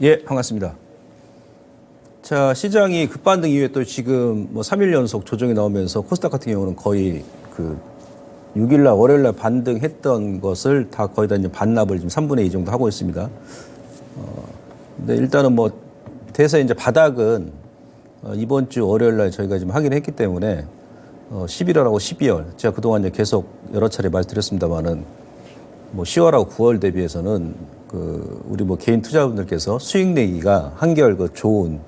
예, 반갑습니다. 자, 시장이 급반등 이후에 또 지금 뭐 3일 연속 조정이 나오면서 코스닥 같은 경우는 거의 그 6일날 월요일날 반등했던 것을 다 거의 다 이제 반납을 지금 3분의 2 정도 하고 있습니다. 근데 일단은 뭐 대세 이제 바닥은 이번 주 월요일날 저희가 지금 확인을 했기 때문에 11월하고 12월 제가 그동안 이제 계속 여러 차례 말씀드렸습니다만은 뭐 10월하고 9월 대비해서는 우리 뭐 개인 투자분들께서 수익 내기가 한결 좋은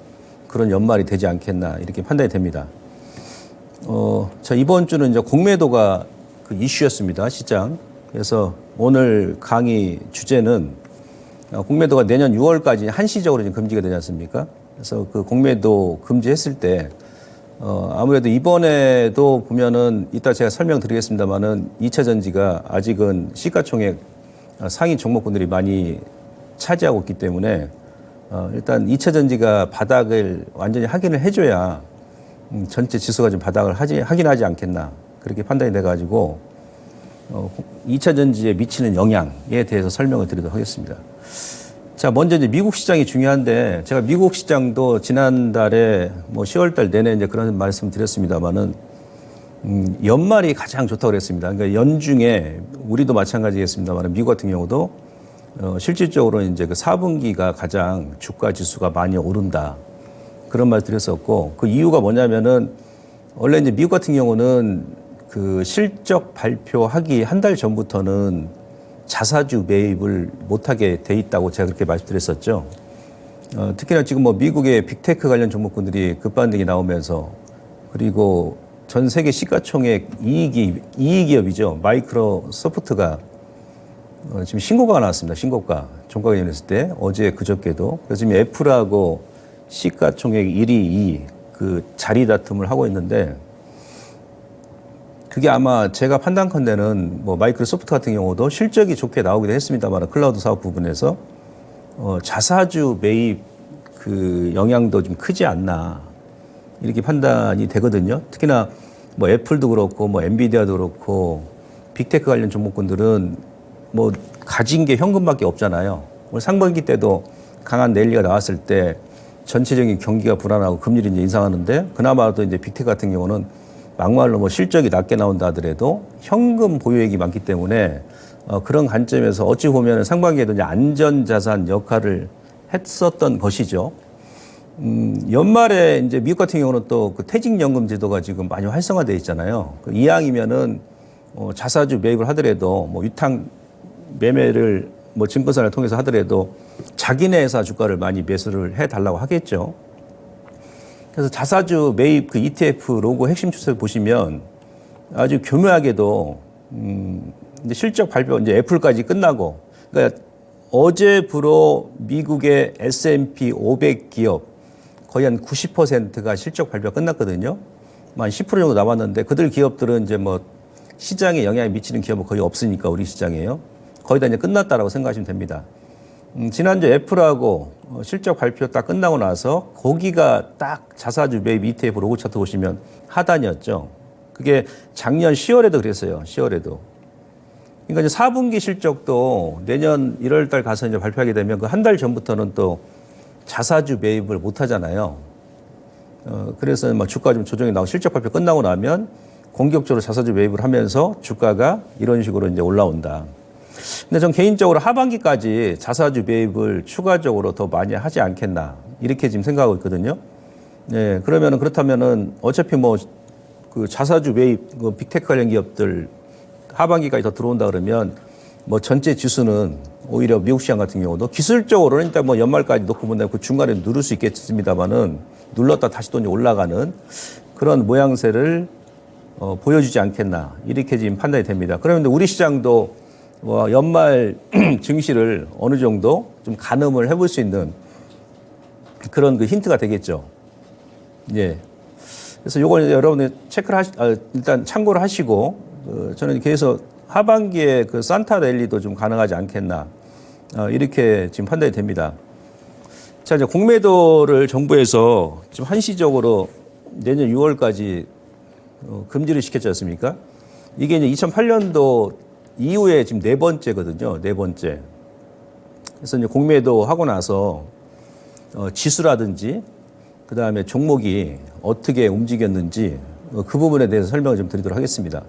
그런 연말이 되지 않겠나 이렇게 판단이 됩니다. 자, 이번 주는 이제 공매도가 이슈였습니다, 시장. 그래서 오늘 강의 주제는 공매도가 내년 6월까지 한시적으로 지금 금지가 되지 않습니까? 그래서 그 공매도 금지했을 때 아무래도 이번에도 보면은 이따 제가 설명드리겠습니다만은 2차 전지가 아직은 시가총액 상위 종목군들이 많이 차지하고 있기 때문에 일단 2차 전지가 바닥을 완전히 확인을 해줘야 전체 지수가 좀 바닥을 하긴 하지 않겠나 그렇게 판단이 돼가지고 2차 전지에 미치는 영향에 대해서 설명을 드리도록 하겠습니다. 자, 먼저 이제 미국 시장이 중요한데 제가 미국 시장도 지난달에 뭐 10월달 내내 이제 그런 말씀 드렸습니다만은 연말이 가장 좋다고 그랬습니다. 그러니까 연중에 우리도 마찬가지겠습니다만 미국 같은 경우도 실질적으로 이제 그 4분기가 가장 주가 지수가 많이 오른다. 그런 말 드렸었고 그 이유가 뭐냐면은 원래 이제 미국 같은 경우는 그 실적 발표하기 한 달 전부터는 자사주 매입을 못하게 돼 있다고 제가 그렇게 말씀드렸었죠. 특히나 지금 뭐 미국의 빅테크 관련 종목군들이 급반등이 나오면서 그리고 전 세계 시가총액 2위 기업이죠. 마이크로소프트가 지금 신고가가 나왔습니다. 신고가. 종가가 열렸을 때 어제 그저께도. 그래서 지금 애플하고 시가총액 1위, 2위 그 자리 다툼을 하고 있는데 그게 아마 제가 판단컨대는 뭐 마이크로소프트 같은 경우도 실적이 좋게 나오기도 했습니다만 클라우드 사업 부분에서 자사주 매입 그 영향도 좀 크지 않나 이렇게 판단이 되거든요. 특히나 뭐 애플도 그렇고 뭐 엔비디아도 그렇고 빅테크 관련 종목군들은 뭐 가진 게 현금밖에 없잖아요. 오늘 상반기 때도 강한 랠리가 나왔을 때 전체적인 경기가 불안하고 금리를 이제 인상하는데 그나마도 이제 빅테크 같은 경우는 막말로 뭐 실적이 낮게 나온다 하더라도 현금 보유액이 많기 때문에 그런 관점에서 어찌 보면 상반기에도 이제 안전자산 역할을 했었던 것이죠. 연말에 이제 미국 같은 경우는 또 그 퇴직연금 제도가 지금 많이 활성화되어 있잖아요. 이왕이면은 자사주 매입을 하더라도 뭐 위탁 매매를 뭐 증권사를 통해서 하더라도 자기네 회사 주가를 많이 매수를 해달라고 하겠죠. 그래서 자사주 매입 그 ETF 로고 핵심 추세를 보시면 아주 교묘하게도 이제 실적 발표 이제 애플까지 끝나고 그러니까 어제부로 미국의 S&P 500 기업 거의 한 90%가 실적 발표가 끝났거든요. 한 10% 정도 남았는데 그들 기업들은 이제 뭐 시장에 영향이 미치는 기업은 거의 없으니까 우리 시장에요. 거의 다 이제 끝났다라고 생각하시면 됩니다. 지난주 애플하고 실적 발표 딱 끝나고 나서 거기가 딱 자사주 매입 ETF 로고 차트 보시면 하단이었죠. 그게 작년 10월에도 그랬어요. 10월에도. 그러니까 이제 4분기 실적도 내년 1월 달 가서 이제 발표하게 되면 그 한 달 전부터는 또 자사주 매입을 못 하잖아요. 그래서 막 주가 좀 조정이 나오고 실적 발표 끝나고 나면 공격적으로 자사주 매입을 하면서 주가가 이런 식으로 이제 올라온다. 근데 전 개인적으로 하반기까지 자사주 매입을 추가적으로 더 많이 하지 않겠나 이렇게 지금 생각하고 있거든요. 네, 그렇다면은 어차피 뭐 그 자사주 매입 그 빅테크 관련 기업들 하반기까지 더 들어온다 그러면 뭐 전체 지수는 오히려 미국 시장 같은 경우도 기술적으로는 일단 뭐 연말까지 놓고 본다면 그 중간에 누를 수 있겠습니다만은 눌렀다 다시 또 올라가는 그런 모양새를 보여주지 않겠나 이렇게 지금 판단이 됩니다. 그러면 우리 시장도 뭐 연말 증시를 어느 정도 좀 가늠을 해볼 수 있는 그런 그 힌트가 되겠죠. 예. 그래서 요걸 여러분들 체크를 일단 참고를 하시고 저는 계속 하반기에 그 산타 랠리도 좀 가능하지 않겠나 이렇게 지금 판단이 됩니다. 자, 이제 공매도를 정부에서 지금 한시적으로 내년 6월까지 금지를 시켰지 않습니까? 이게 이제 2008년도 이후에 지금 네 번째거든요. 네 번째. 그래서 이제 공매도 하고 나서 지수라든지 그다음에 종목이 어떻게 움직였는지 그 부분에 대해서 설명을 좀 드리도록 하겠습니다.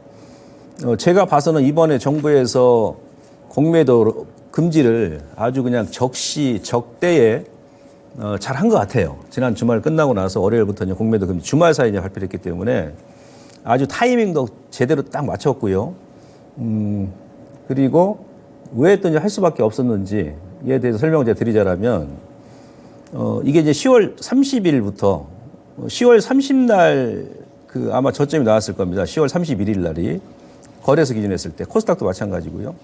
제가 봐서는 이번에 정부에서 공매도 금지를 아주 그냥 적시 적대에 잘한 것 같아요. 지난 주말 끝나고 나서 월요일부터 이제 공매도 금지 주말 사이에 발표를 했기 때문에 아주 타이밍도 제대로 딱 맞췄고요. 그리고 왜 또 이제 할 수밖에 없었는지에 대해서 설명을 제가 드리자면 이게 이제 10월 30일부터 10월 30날 그 아마 저점이 나왔을 겁니다. 10월 31일 날이 거래소 기준했을 때 코스닥도 마찬가지고요.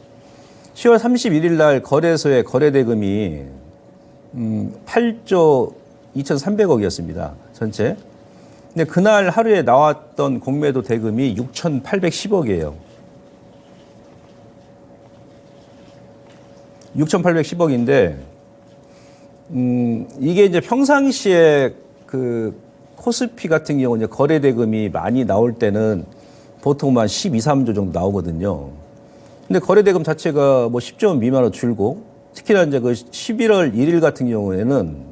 10월 31일 날 거래소의 거래 대금이 8조 2,300억이었습니다. 전체. 근데 그날 하루에 나왔던 공매도 대금이 6,810억이에요. 6,810억인데 이게 이제 평상시에 그 코스피 같은 경우 이제 거래 대금이 많이 나올 때는 보통 한 12, 13조 정도 나오거든요. 근데 거래 대금 자체가 뭐 10조 원 미만으로 줄고 특히나 이제 그 11월 1일 같은 경우에는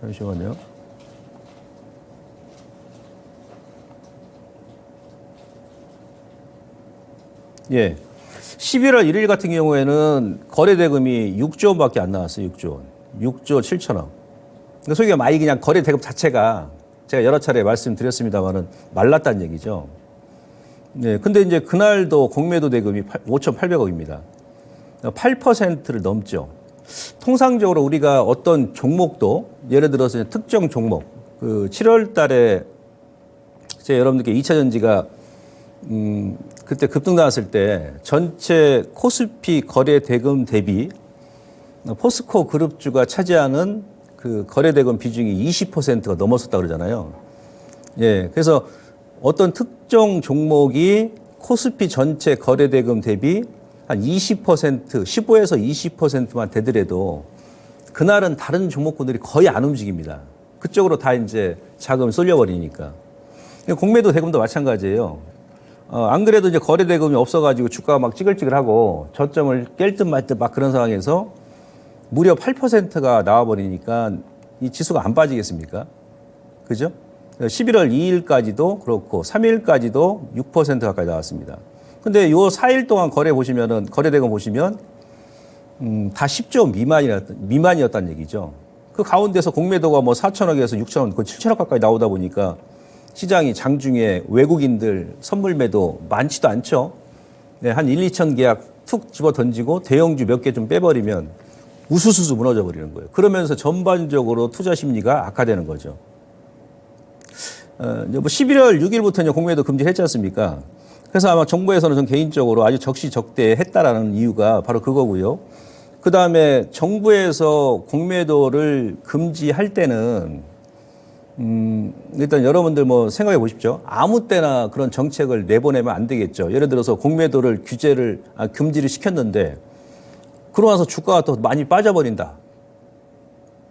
잠시만요. 예. 11월 1일 같은 경우에는 거래 대금이 6조 원밖에 안 나왔어요. 6조 원. 6조 7천억. 그러니까 소위 말이 그냥 거래 대금 자체가 제가 여러 차례 말씀드렸습니다만은 말랐다는 얘기죠. 네. 근데 이제 그날도 공매도 대금이 5,800억입니다. 8%를 넘죠. 통상적으로 우리가 어떤 종목도 예를 들어서 특정 종목 그 7월 달에 제가 여러분들께 2차 전지가 그때 급등 나왔을 때 전체 코스피 거래 대금 대비 포스코 그룹주가 차지하는 그 거래 대금 비중이 20%가 넘었었다 그러잖아요. 예. 그래서 어떤 특정 종목이 코스피 전체 거래 대금 대비 한 20%, 15에서 20%만 되더라도 그날은 다른 종목군들이 거의 안 움직입니다. 그쪽으로 다 이제 자금을 쏠려버리니까. 공매도 대금도 마찬가지예요. 안 그래도 이제 거래 대금이 없어가지고 주가가 막 찌글찌글하고 저점을 깰 듯 말 듯 막 그런 상황에서 무려 8%가 나와버리니까 이 지수가 안 빠지겠습니까? 그죠? 11월 2일까지도 그렇고 3일까지도 6% 가까이 나왔습니다. 근데 요 4일 동안 거래 보시면은 거래 대금 보시면 다 10조 미만이었다는 얘기죠. 그 가운데서 공매도가 뭐 4천억에서 6천억, 거의 7천억 가까이 나오다 보니까 시장이 장중에 외국인들 선물 매도 많지도 않죠. 네, 한 1, 2천 계약 툭 집어 던지고 대형주 몇 개 좀 빼버리면 우수수수 무너져 버리는 거예요. 그러면서 전반적으로 투자 심리가 악화되는 거죠. 뭐 11월 6일부터 이제 공매도 금지를 했지 않습니까? 그래서 아마 정부에서는 전 개인적으로 아주 적시적대했다라는 이유가 바로 그거고요. 그 다음에 정부에서 공매도를 금지할 때는 일단 여러분들 뭐 생각해 보십시오. 아무 때나 그런 정책을 내보내면 안 되겠죠. 예를 들어서 공매도를 금지를 시켰는데 그러고 나서 주가가 또 많이 빠져버린다.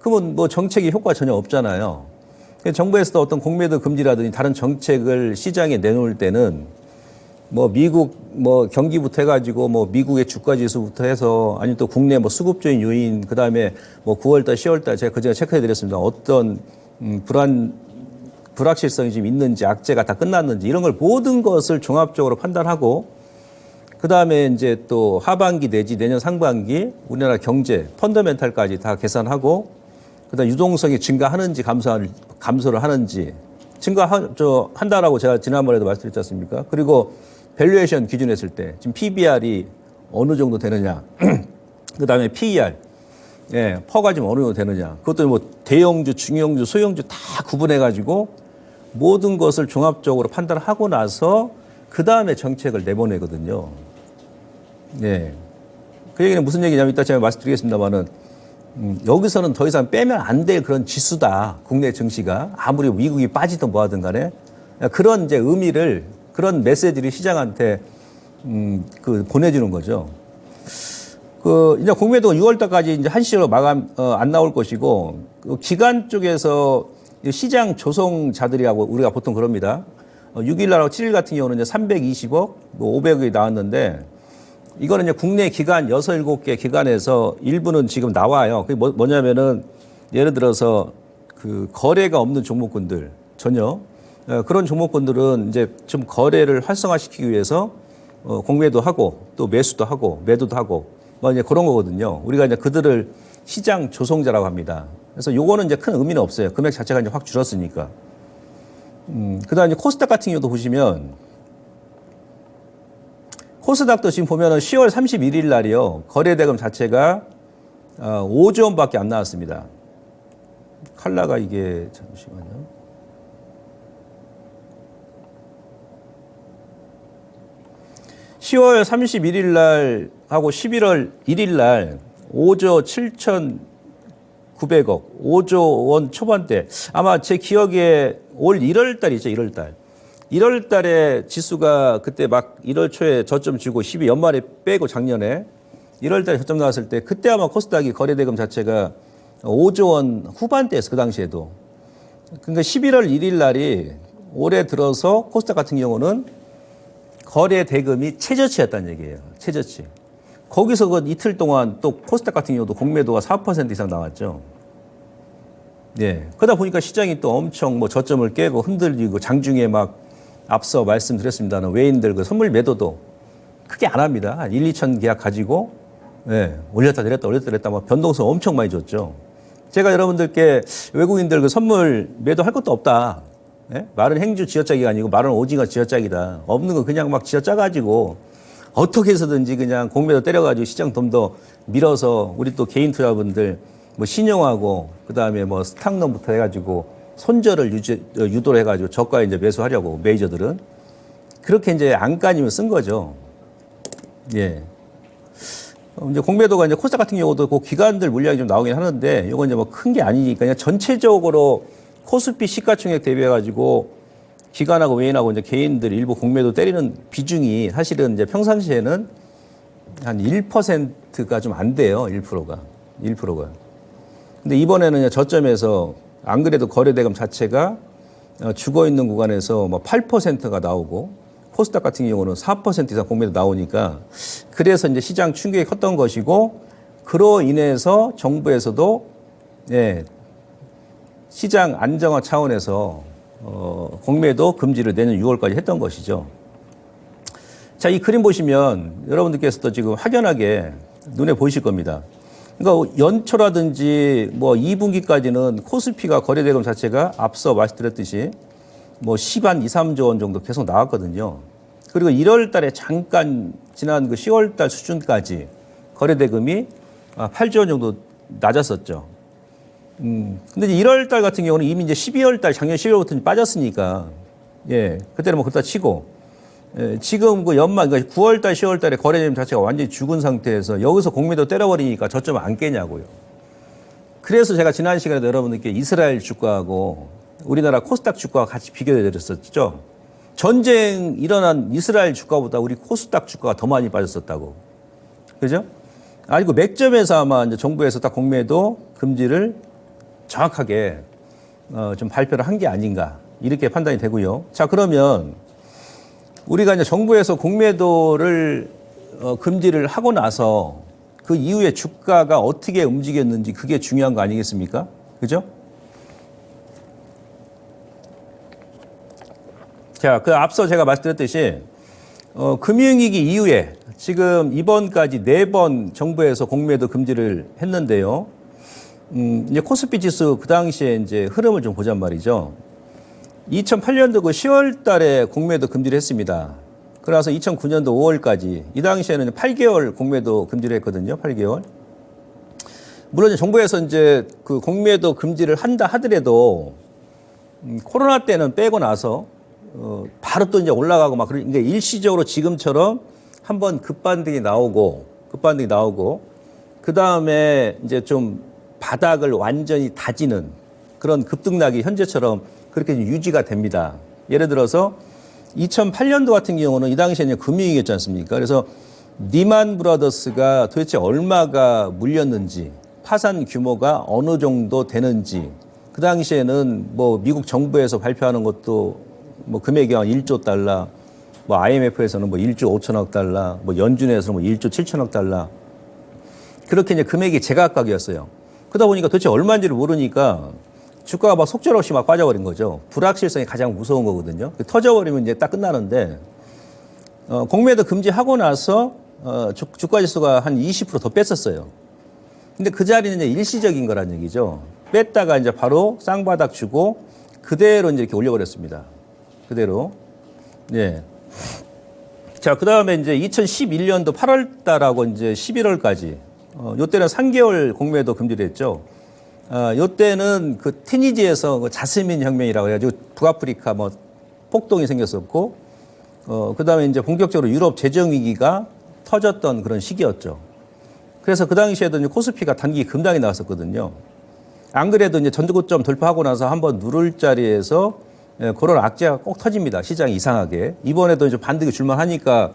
그러면 뭐 정책이 효과가 전혀 없잖아요. 정부에서도 어떤 공매도 금지라든지 다른 정책을 시장에 내놓을 때는 뭐 미국 뭐 경기부터 해가지고 뭐 미국의 주가 지수부터 해서 아니면 또 국내 뭐 수급적인 요인 그다음에 뭐 9월달 10월달 제가 그전에 체크해 드렸습니다. 어떤 불확실성이 좀 있는지 악재가 다 끝났는지 이런 걸 모든 것을 종합적으로 판단하고 그다음에 이제 또 하반기 내지 내년 상반기 우리나라 경제 펀더멘탈까지 다 계산하고 그다음 유동성이 증가하는지 감소를 하는지 한다라고 제가 지난번에도 말씀드렸지 않습니까? 그리고 밸류에이션 기준했을 때 지금 PBR이 어느 정도 되느냐, 그 다음에 PER, 예, 퍼가 지금 어느 정도 되느냐, 그것도 뭐 대형주, 중형주, 소형주 다 구분해가지고 모든 것을 종합적으로 판단하고 나서 그 다음에 정책을 내보내거든요. 예, 그 얘기는 무슨 얘기냐면 이따 제가 말씀드리겠습니다만은 여기서는 더 이상 빼면 안 될 그런 지수다. 국내 증시가 아무리 미국이 빠지든 뭐하든 간에 그런 이제 의미를 그런 메시지를 시장한테 보내주는 거죠. 이제 공매도 6월달까지 이제 한시로 안 나올 것이고 기관 쪽에서 시장 조성자들이라고 우리가 보통 그럽니다. 6일날하고 7일 같은 경우는 이제 320억, 뭐 500억이 나왔는데 이거는 이제 국내 기관 6, 7개 기관에서 일부는 지금 나와요. 그게 뭐냐면은 예를 들어서 그 거래가 없는 종목군들 전혀 그런 종목군들은 이제 좀 거래를 활성화시키기 위해서 공매도 하고 또 매수도 하고 매도도 하고 뭐 이제 그런 거거든요. 우리가 이제 그들을 시장 조성자라고 합니다. 그래서 요거는 이제 큰 의미는 없어요. 금액 자체가 이제 확 줄었으니까. 그다음에 코스닥 같은 경우도 보시면 코스닥도 지금 보면은 10월 31일 날이요. 거래 대금 자체가 5조 원밖에 안 나왔습니다. 칼라가 이게 잠시만요. (10월 31일) 날 하고 (11월 1일) 날 5조 7,900억, 5조 원 초반대. 아마 제 기억에 올 1월 달이죠, 1월 달. 1월 달에 지수가 그때 막 1월 초에 저점 주고 12 연말에 빼고 작년에 1월 달에 저점 나왔을 때 그때 아마 코스닥이 거래대금 자체가 5조 원 후반대였어, 그 당시에도. 그러니까 11월 1일 날이 올해 들어서 코스닥 같은 경우는 거래 대금이 최저치였다는 얘기예요. 최저치. 거기서 그 이틀 동안 또 코스닥 같은 경우도 공매도가 4% 이상 나왔죠. 예. 그러다 보니까 시장이 또 엄청 뭐 저점을 깨고 흔들리고 장중에 막 앞서 말씀드렸습니다는 외인들 그 선물 매도도 크게 안 합니다. 한 1, 2천 계약 가지고 예. 올렸다 내렸다 올렸다 내렸다 막 변동성 엄청 많이 줬죠. 제가 여러분들께 외국인들 그 선물 매도할 것도 없다. 예? 말은 행주 쥐어짜기가 아니고 말은 오징어 쥐어짜기다. 없는 거 그냥 막 쥐어짜가지고 어떻게 해서든지 그냥 공매도 때려가지고 시장 좀 더 밀어서 우리 또 개인 투자분들 뭐 신용하고 그다음에 뭐 스탁론부터 해가지고 손절을 유도를 해가지고 저가에 이제 매수하려고 메이저들은 그렇게 이제 안간힘을 쓴 거죠. 예. 이제 공매도가 이제 코스닥 같은 경우도 그 기관들 물량이 좀 나오긴 하는데 이건 이제 뭐 큰 게 아니니까 그냥 전체적으로 코스피 시가총액 대비해가지고 기관하고 외인하고 이제 개인들 일부 공매도 때리는 비중이 사실은 이제 평상시에는 한 1%가 좀 안 돼요. 1%가. 근데 이번에는 저점에서 안 그래도 거래대금 자체가 죽어 있는 구간에서 뭐 8%가 나오고 코스닥 같은 경우는 4% 이상 공매도 나오니까 그래서 이제 시장 충격이 컸던 것이고 그로 인해서 정부에서도 예, 시장 안정화 차원에서 공매도 금지를 내년 6월까지 했던 것이죠. 자, 이 그림 보시면 여러분들께서도 지금 확연하게 눈에 보이실 겁니다. 그러니까 연초라든지 뭐 2분기까지는 코스피가 거래대금 자체가 앞서 말씀드렸듯이 뭐 10한 2, 3조 원 정도 계속 나왔거든요. 그리고 1월 달에 잠깐 지난 그 10월 달 수준까지 거래대금이 8조 원 정도 낮았었죠. 근데 이제 1월 달 같은 경우는 이미 이제 12월 달, 작년 12월부터 빠졌으니까, 예, 그때는 뭐 그렇다 치고, 예, 지금 그 연말, 그러니까 9월 달, 10월 달에 거래대금 자체가 완전히 죽은 상태에서 여기서 공매도 때려버리니까 저점을 안 깨냐고요. 그래서 제가 지난 시간에도 여러분들께 이스라엘 주가하고 우리나라 코스닥 주가와 같이 비교해 드렸었죠. 전쟁 일어난 이스라엘 주가보다 우리 코스닥 주가가 더 많이 빠졌었다고. 그죠? 아니고 맥점에서 아마 이제 정부에서 딱 공매도 금지를 정확하게 좀 발표를 한 게 아닌가 이렇게 판단이 되고요. 자, 그러면 우리가 이제 정부에서 공매도를 금지를 하고 나서 그 이후에 주가가 어떻게 움직였는지 그게 중요한 거 아니겠습니까? 그죠? 자, 그 앞서 제가 말씀드렸듯이 금융위기 이후에 지금 이번까지 4번 정부에서 공매도 금지를 했는데요. 이제 코스피 지수 그 당시에 이제 흐름을 좀 보잔 말이죠. 2008년도 그 10월 달에 공매도 금지를 했습니다. 그래서 2009년도 5월까지 이 당시에는 8개월 공매도 금지를 했거든요. 8개월. 물론 정부에서 이제 그 공매도 금지를 한다 하더라도 코로나 때는 빼고 나서 바로 또 이제 올라가고 막 그러니까 일시적으로 지금처럼 한번 급반등이 나오고 그 다음에 이제 좀 바닥을 완전히 다지는 그런 급등락이 현재처럼 그렇게 유지가 됩니다. 예를 들어서 2008년도 같은 경우는 이 당시에는 금융위기였지 않습니까? 그래서 리만 브라더스가 도대체 얼마가 물렸는지 파산 규모가 어느 정도 되는지 그 당시에는 뭐 미국 정부에서 발표하는 것도 뭐 금액이 한 1조 달러 뭐 IMF에서는 뭐 1조 5천억 달러, 뭐 연준에서는 뭐 1조 7천억 달러. 그렇게 이제 금액이 제각각이었어요. 그러다 보니까 도대체 얼마인지를 모르니까 주가가 막 속절없이 막 빠져버린 거죠. 불확실성이 가장 무서운 거거든요. 터져버리면 이제 딱 끝나는데, 공매도 금지하고 나서, 주가 지수가 한 20% 더 뺐었어요. 근데 그 자리는 이제 일시적인 거란 얘기죠. 뺐다가 이제 바로 쌍바닥 주고 그대로 이제 이렇게 올려버렸습니다. 그대로. 예. 자, 그 다음에 이제 2011년도 8월 달하고 이제 11월까지, 요때는 3개월 공매도 금지를 했죠. 요때는 그 티니지에서 그 자스민 혁명이라고 해가지고 북아프리카 뭐 폭동이 생겼었고, 그 다음에 이제 본격적으로 유럽 재정위기가 터졌던 그런 시기였죠. 그래서 그 당시에도 이제 코스피가 단기 급락이 나왔었거든요. 안 그래도 이제 전고점 돌파하고 나서 한번 누를 자리에서 그런 악재가 꼭 터집니다. 시장이 이상하게. 이번에도 이제 반등이 줄만하니까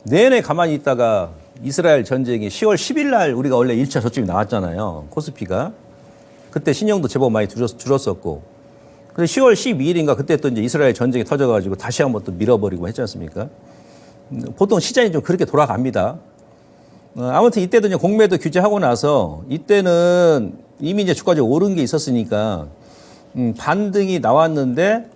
내내 가만히 있다가 이스라엘 전쟁이 10월 10일 날 우리가 원래 1차 저점이 나왔잖아요. 코스피가. 그때 신용도 제법 많이 줄었었고. 근데 10월 12일인가 그때 또 이제 이스라엘 전쟁이 터져가지고 다시 한번 또 밀어버리고 했지 않습니까? 보통 시장이 좀 그렇게 돌아갑니다. 아무튼 이때도 이제 공매도 규제하고 나서 이때는 이미 이제 주가가 오른 게 있었으니까 반등이 나왔는데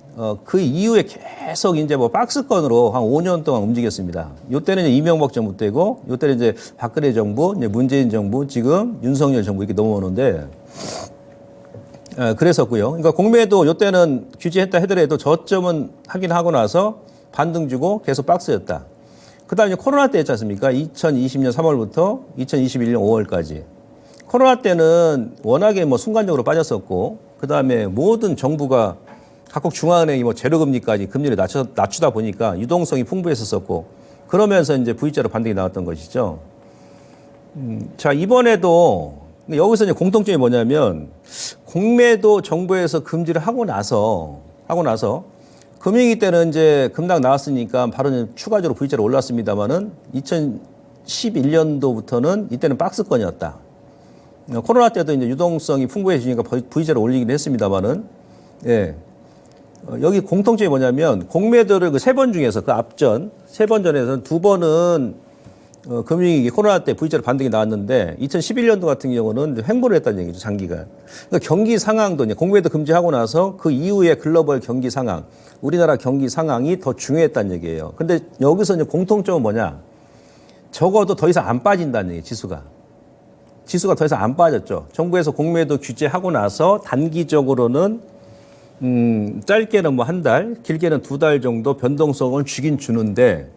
그 이후에 계속 이제 뭐 박스권으로 한 5년 동안 움직였습니다. 이때는 이명박 정부 때고 이때는 이제 박근혜 정부, 이제 문재인 정부, 지금 윤석열 정부 이렇게 넘어오는데 그랬었고요. 그러니까 공매도 이때는 규제했다 하더라도 저점은 확인하고 나서 반등 주고 계속 박스였다. 그 다음에 코로나 때 했지 않습니까? 2020년 3월부터 2021년 5월까지. 코로나 때는 워낙에 뭐 순간적으로 빠졌었고, 그 다음에 모든 정부가 각국 중앙은행이 뭐 제로금리까지 금리를 낮추다 보니까 유동성이 풍부했었고, 그러면서 이제 V자로 반등이 나왔던 것이죠. 자, 이번에도 여기서 이제 공통점이 뭐냐면, 공매도 정부에서 금지를 하고 나서 금융위기 때는 이제 급락 나왔으니까 바로 추가적으로 V자로 올랐습니다만은 2011년도부터는 이때는 박스권이었다. 코로나 때도 이제 유동성이 풍부해지니까 V자로 올리긴 했습니다만은, 예. 여기 공통점이 뭐냐면 공매도를 그 세 번 중에서 그 앞전 세 번 전에서는 두 번은 금융위기 코로나 때 V자로 반등이 나왔는데 2011년도 같은 경우는 횡보를 했다는 얘기죠, 장기간. 그러니까 경기 상황도 이제 공매도 금지하고 나서 그 이후에 글로벌 경기 상황, 우리나라 경기 상황이 더 중요했다는 얘기예요. 근데 여기서 이제 공통점은 뭐냐? 적어도 더 이상 안 빠진다는 얘기, 지수가. 지수가 더 이상 안 빠졌죠. 정부에서 공매도 규제하고 나서 단기적으로는 짧게는 뭐 한 달, 길게는 두 달 정도 변동성을 주긴 주는데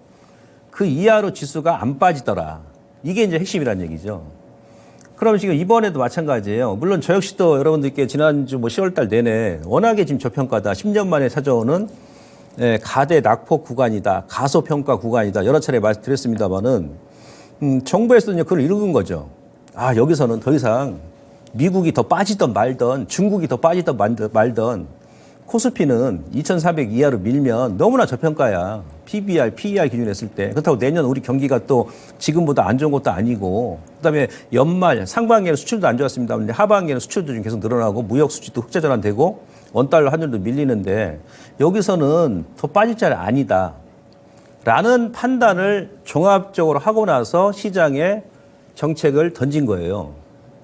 그 이하로 지수가 안 빠지더라. 이게 이제 핵심이란 얘기죠. 그럼 지금 이번에도 마찬가지예요. 물론 저 역시도 여러분들께 지난주 뭐 10월 달 내내 워낙에 지금 저평가다. 10년 만에 찾아오는 가대 낙폭 구간이다. 가소평가 구간이다. 여러 차례 말씀드렸습니다만은 정부에서도 이제 그걸 읽은 거죠. 아, 여기서는 더 이상 미국이 더 빠지던 말던 중국이 더 빠지던 말던 코스피는 2,400 이하로 밀면 너무나 저평가야. PBR, PER 기준으로 했을 때. 그렇다고 내년 우리 경기가 또 지금보다 안 좋은 것도 아니고, 그다음에 연말, 상반기에는 수출도 안 좋았습니다. 근데 하반기에는 수출도 좀 계속 늘어나고, 무역 수지도 흑자 전환되고, 원달러 환율도 밀리는데, 여기서는 더 빠질 자리 아니다. 라는 판단을 종합적으로 하고 나서 시장에 정책을 던진 거예요.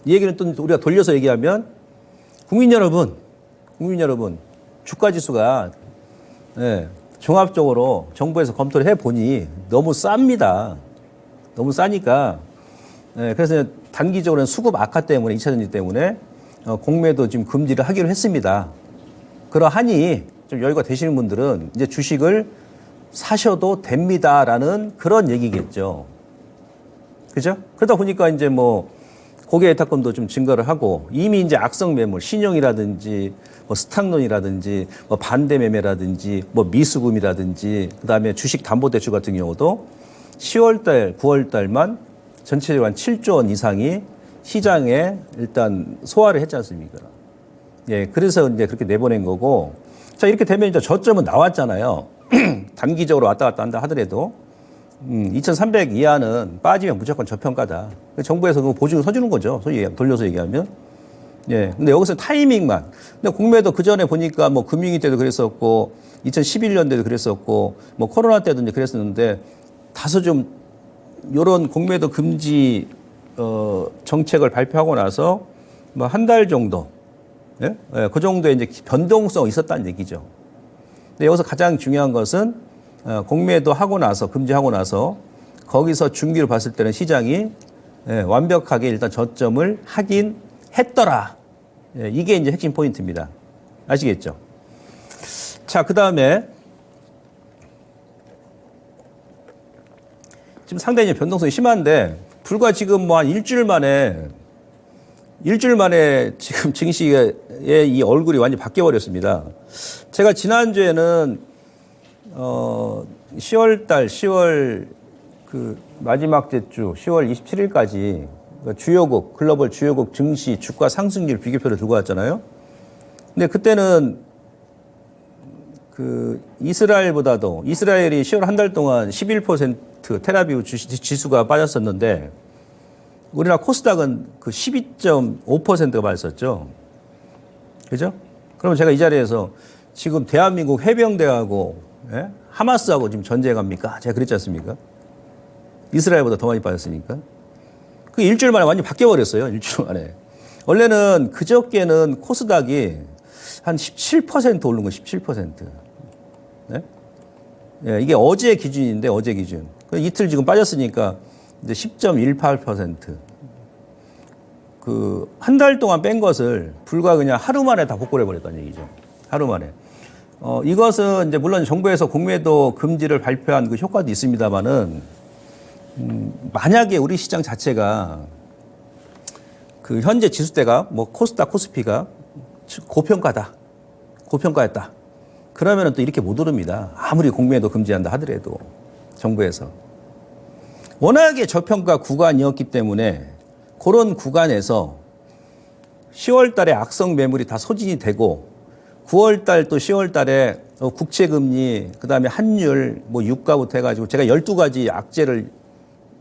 이 얘기는 또 우리가 돌려서 얘기하면, 국민 여러분, 주가 지수가 종합적으로 정부에서 검토를 해보니 너무 쌉니다. 너무 싸니까. 그래서 단기적으로는 수급 악화 때문에 2차 전지 때문에 공매도 지금 금지를 하기로 했습니다. 그러하니 좀 여유가 되시는 분들은 이제 주식을 사셔도 됩니다라는 그런 얘기겠죠. 그죠? 그러다 보니까 이제 뭐 고객 예탁금도 좀 증가를 하고 이미 이제 악성 매물, 신용이라든지 뭐 스탁론이라든지 뭐 반대 매매라든지 뭐 미수금이라든지 그다음에 주식 담보대출 같은 경우도 10월달, 9월달만 전체적으로 한 7조 원 이상이 시장에 일단 소화를 했지 않습니까? 예, 그래서 이제 그렇게 내보낸 거고. 자, 이렇게 되면 이제 저점은 나왔잖아요. 단기적으로 왔다 갔다 한다 하더라도 2,300 이하는 빠지면 무조건 저평가다. 정부에서 그 보증을 서주는 거죠. 소위 돌려서 얘기하면. 예. 근데 여기서 타이밍만. 근데 공매도 그 전에 보니까 뭐 금융위 때도 그랬었고 2011년도에도 그랬었고 뭐 코로나 때도 이제 그랬었는데 다소 좀 이런 공매도 금지 정책을 발표하고 나서 뭐 한 달 정도, 예? 예, 그 정도의 이제 변동성이 있었다는 얘기죠. 근데 여기서 가장 중요한 것은 공매도 하고 나서 금지하고 나서 거기서 중기를 봤을 때는 시장이 완벽하게 일단 저점을 하긴 했더라. 이게 이제 핵심 포인트입니다. 아시겠죠? 자, 그 다음에 지금 상당히 변동성이 심한데 불과 지금 뭐 한 일주일 만에 지금 증시의 이 얼굴이 완전히 바뀌어버렸습니다. 제가 지난주에는 10월 그 마지막 주 10월 27일까지 주요국, 글로벌 주요국 증시 주가 상승률 비교표를 들고 왔잖아요. 근데 그때는 그 이스라엘이 10월 한 달 동안 11% 텔아비브 지수가 빠졌었는데 우리나라 코스닥은 그 12.5%가 빠졌었죠. 그죠? 그러면 제가 이 자리에서 지금 대한민국 해병대하고 하마스하고 지금 전쟁해 갑니까? 제가 그랬지 않습니까? 이스라엘보다 더 많이 빠졌으니까. 그 일주일 만에 완전히 바뀌어버렸어요. 일주일 만에. 원래는 그저께는 코스닥이 한 17% 오른 거 17%. 네? 예, 이게 어제 기준인데 어제 기준. 이틀 지금 빠졌으니까 이제 10.18%. 그 한 달 동안 뺀 것을 불과 그냥 하루 만에 다 복구해 버렸다는 얘기죠. 하루 만에. 이것은 이제 물론 정부에서 공매도 금지를 발표한 그 효과도 있습니다만은 만약에 우리 시장 자체가 그 현재 지수대가 뭐 코스닥, 코스피가 고평가였다. 그러면은 또 이렇게 못 오릅니다. 아무리 공매도 금지한다 하더라도 정부에서. 워낙에 저평가 구간이었기 때문에 그런 구간에서 10월 달에 악성 매물이 다 소진이 되고 9월 달 또 10월 달에 국채 금리, 그다음에 환율, 뭐 유가부터 해가지고 제가 12가지 악재를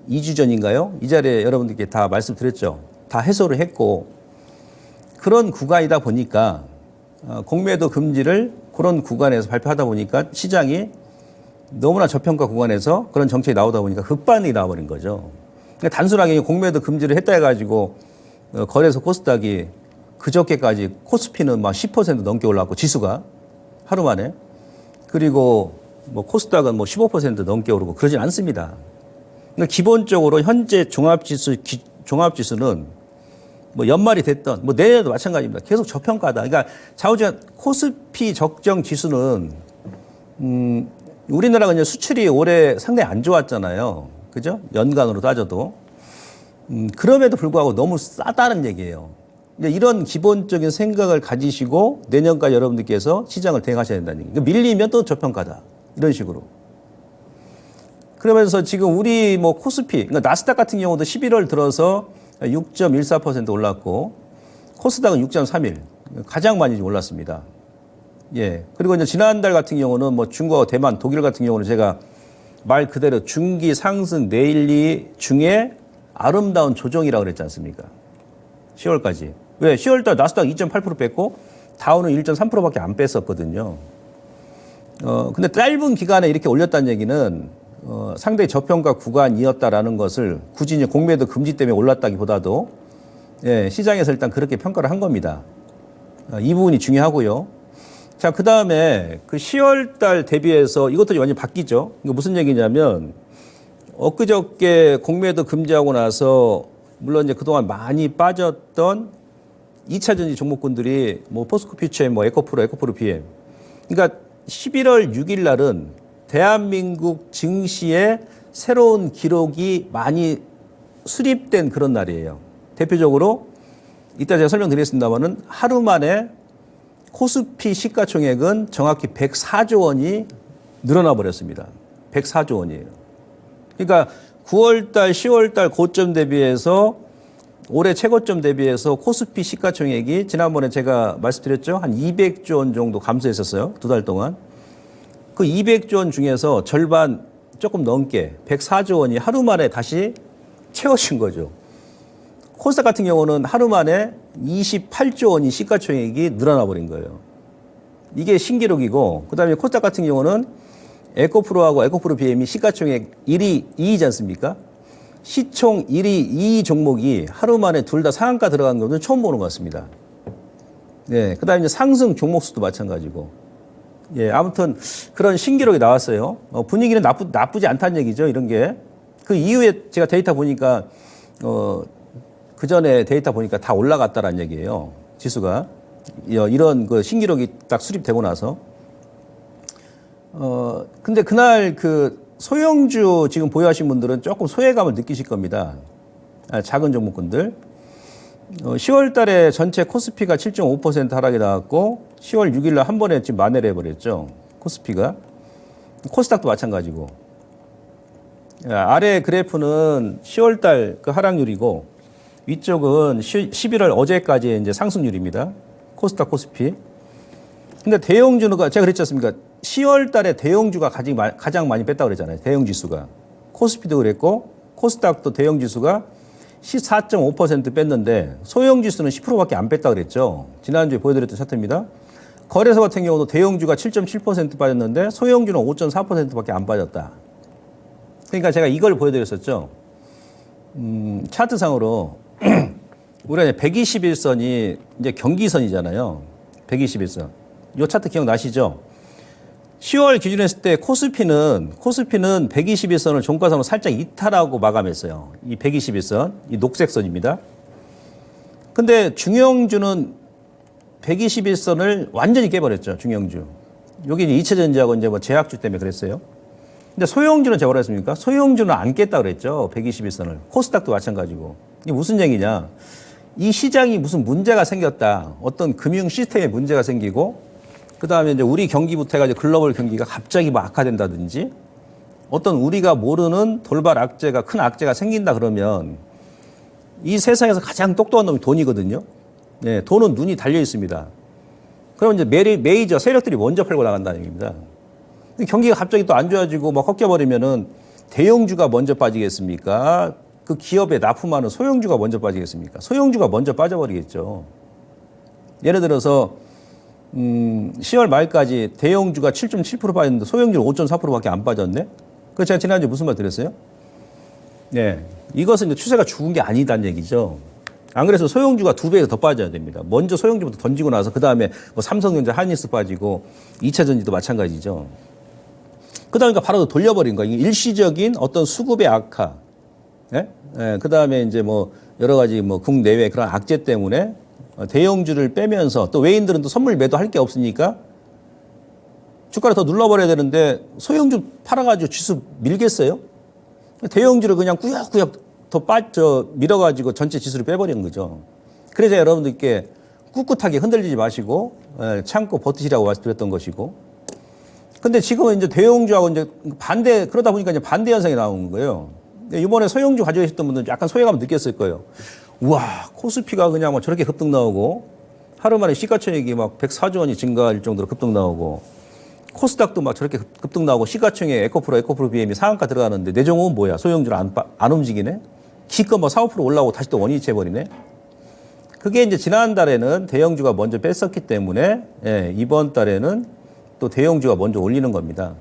2주 전인가요? 이 자리에 여러분들께 다 말씀드렸죠. 다 해소를 했고 그런 구간이다 보니까 공매도 금지를 그런 구간에서 발표하다 보니까 시장이 너무나 저평가 구간에서 그런 정책이 나오다 보니까 급반응이 나와버린 거죠. 그러니까 단순하게 공매도 금지를 했다 해가지고 거래소 코스닥이 그저께까지 코스피는 막 10% 넘게 올랐고 지수가 하루 만에 그리고 뭐 코스닥은 뭐 15% 넘게 오르고 그러진 않습니다. 그러니까 기본적으로 현재 종합지수는 뭐 연말이 됐던 뭐 내년에도 마찬가지입니다. 계속 저평가다. 그러니까 좌우지간 코스피 적정 지수는 우리나라가 이제 수출이 올해 상당히 안 좋았잖아요. 그죠? 연간으로 따져도. 그럼에도 불구하고 너무 싸다는 얘기예요. 이런 기본적인 생각을 가지시고 내년까지 여러분들께서 시장을 대응하셔야 된다는 얘기예요. 밀리면 또 저평가다. 이런 식으로. 그러면서 지금 우리 뭐 코스피, 그러니까 나스닥 같은 경우도 11월 들어서 6.14% 올랐고 코스닥은 6.31, 가장 많이 올랐습니다. 예. 그리고 이제 지난달 같은 경우는 뭐 중국하고 대만, 독일 같은 경우는 제가 말 그대로 중기 상승 내일리 중에 아름다운 조정이라고 그랬지 않습니까? 10월까지. 왜? 10월달 나스닥 2.8% 뺐고 다우는 1.3%밖에 안 뺐었거든요. 근데 짧은 기간에 이렇게 올렸다는 얘기는 상당히 저평가 구간이었다라는 것을 굳이 이제 공매도 금지 때문에 올랐다기보다도 예, 시장에서 일단 그렇게 평가를 한 겁니다. 이 부분이 중요하고요. 자, 그 다음에 그 10월 달 대비해서 이것도 완전히 바뀌죠. 이거 무슨 얘기냐면 엊그저께 공매도 금지하고 나서 물론 이제 그동안 많이 빠졌던 2차 전지 종목군들이 뭐 포스코 퓨처엠, 뭐 에코프로 BM. 그러니까 11월 6일 날은 대한민국 증시에 새로운 기록이 많이 수립된 그런 날이에요. 대표적으로 이따 제가 설명드리겠습니다만은 하루 만에 코스피 시가총액은 정확히 104조 원이 늘어나 버렸습니다. 104조 원이에요. 그러니까 9월달, 10월달 고점 대비해서 올해 최고점 대비해서 코스피 시가총액이 지난번에 제가 말씀드렸죠. 한 200조 원 정도 감소했었어요. 두 달 동안. 그 200조 원 중에서 절반 조금 넘게 104조 원이 하루 만에 다시 채워진 거죠. 코스닥 같은 경우는 하루 만에 28조 원이 시가총액이 늘어나 버린 거예요. 이게 신기록이고, 그 다음에 코스닥 같은 경우는 에코프로하고 에코프로 BM이 시가총액 1위, 2위지 않습니까? 시총 1위, 2위 종목이 하루 만에 둘 다 상한가 들어간 것은 처음 보는 것 같습니다. 네. 그 다음에 이제 상승 종목수도 마찬가지고. 예. 아무튼 그런 신기록이 나왔어요. 분위기는 나쁘지 않다는 얘기죠. 이런 게. 그 이후에 제가 데이터 보니까, 그 전에 데이터 보니까 다 올라갔다라는 얘기예요. 지수가. 이런 그 신기록이 딱 수립되고 나서. 근데 그날 그 소형주 지금 보유하신 분들은 조금 소외감을 느끼실 겁니다. 작은 종목군들. 10월 달에 전체 코스피가 7.5% 하락이 나왔고 10월 6일 날 한 번에 지금 만회를 해버렸죠. 코스피가. 코스닥도 마찬가지고. 아래 그래프는 10월 달 그 하락률이고 위쪽은 11월 어제까지의 이제 상승률입니다. 코스닥 코스피. 근데 대형주는 제가 그랬지 않습니까? 10월 달에 대형주가 가장 많이 뺐다고 그랬잖아요. 대형 지수가. 코스피도 그랬고 코스닥도 대형 지수가 14.5% 뺐는데 소형 지수는 10%밖에 안 뺐다고 그랬죠. 지난주에 보여드렸던 차트입니다. 거래소 같은 경우도 대형주가 7.7% 빠졌는데 소형주는 5.4%밖에 안 빠졌다. 그러니까 제가 이걸 보여드렸었죠. 차트상으로 우리가 121선이 이제 경기선이잖아요. 121선. 이 차트 기억나시죠? 10월 기준으로 했을 때 코스피는 121선을 종가선으로 살짝 이탈하고 마감했어요. 이 121선, 이 녹색 선입니다. 근데 중형주는 121선을 완전히 깨버렸죠. 중형주. 여기 이제 2차전지하고 이제 뭐 제약주 때문에 그랬어요. 근데 소형주는 제가 뭐라 했습니까? 소형주는 안 깼다 그랬죠. 121선을. 코스닥도 마찬가지고. 이게 무슨 얘기냐? 이 시장이 무슨 문제가 생겼다. 어떤 금융 시스템에 문제가 생기고 그 다음에 이제 우리 경기부터 해가지고 글로벌 경기가 갑자기 뭐 악화된다든지 어떤 우리가 모르는 돌발 악재가, 큰 악재가 생긴다 그러면 이 세상에서 가장 똑똑한 놈이 돈이거든요. 네, 돈은 눈이 달려 있습니다. 그럼 이제 메이저 세력들이 먼저 팔고 나간다는 얘기입니다. 경기가 갑자기 또 안 좋아지고 막 꺾여버리면은 대형주가 먼저 빠지겠습니까? 그 기업에 납품하는 소형주가 먼저 빠지겠습니까? 소형주가 먼저 빠져버리겠죠. 예를 들어서 10월 말까지 대형주가 7.7% 빠졌는데 소형주는 5.4%밖에 안 빠졌네? 그 제가 지난주에 무슨 말 드렸어요? 네. 이것은 이제 추세가 죽은 게 아니다는 얘기죠. 안 그래서 소형주가 2배에서 더 빠져야 됩니다. 먼저 소형주부터 던지고 나서 그 다음에 뭐 삼성전자, 한일스 빠지고 2차 전지도 마찬가지죠. 그러니까 바로 돌려버린 거예요. 일시적인 어떤 수급의 악화. 예? 예, 그 다음에 이제 뭐 여러 가지 뭐 국내외 그런 악재 때문에 대형주를 빼면서 또 외인들은 또 선물 매도할 게 없으니까 주가를 더 눌러버려야 되는데 소형주 팔아가지고 지수 밀겠어요? 대형주를 그냥 꾸역꾸역 더 밀어가지고 전체 지수를 빼버리는 거죠. 그래서 여러분들께 꿋꿋하게 흔들리지 마시고 참고 버티시라고 말씀드렸던 것이고. 근데 지금은 이제 대형주하고 이제 그러다 보니까 이제 반대 현상이 나오는 거예요. 이번에 소형주 가지고 계셨던 분들은 약간 소외감을 느꼈을 거예요. 우와, 코스피가 그냥 막 저렇게 급등 나오고, 하루 만에 시가총액이 막 104조 원이 증가할 정도로 급등 나오고, 코스닥도 막 저렇게 급등 나오고, 시가총액 에코프로 BM이 상한가 들어가는데, 내 종목은 뭐야? 소형주는 안 움직이네? 기껏 막 4, 5% 올라오고 다시 또 원위치 해버리네? 그게 이제 지난달에는 대형주가 먼저 뺐었기 때문에, 예, 이번 달에는 또 대형주가 먼저 올리는 겁니다.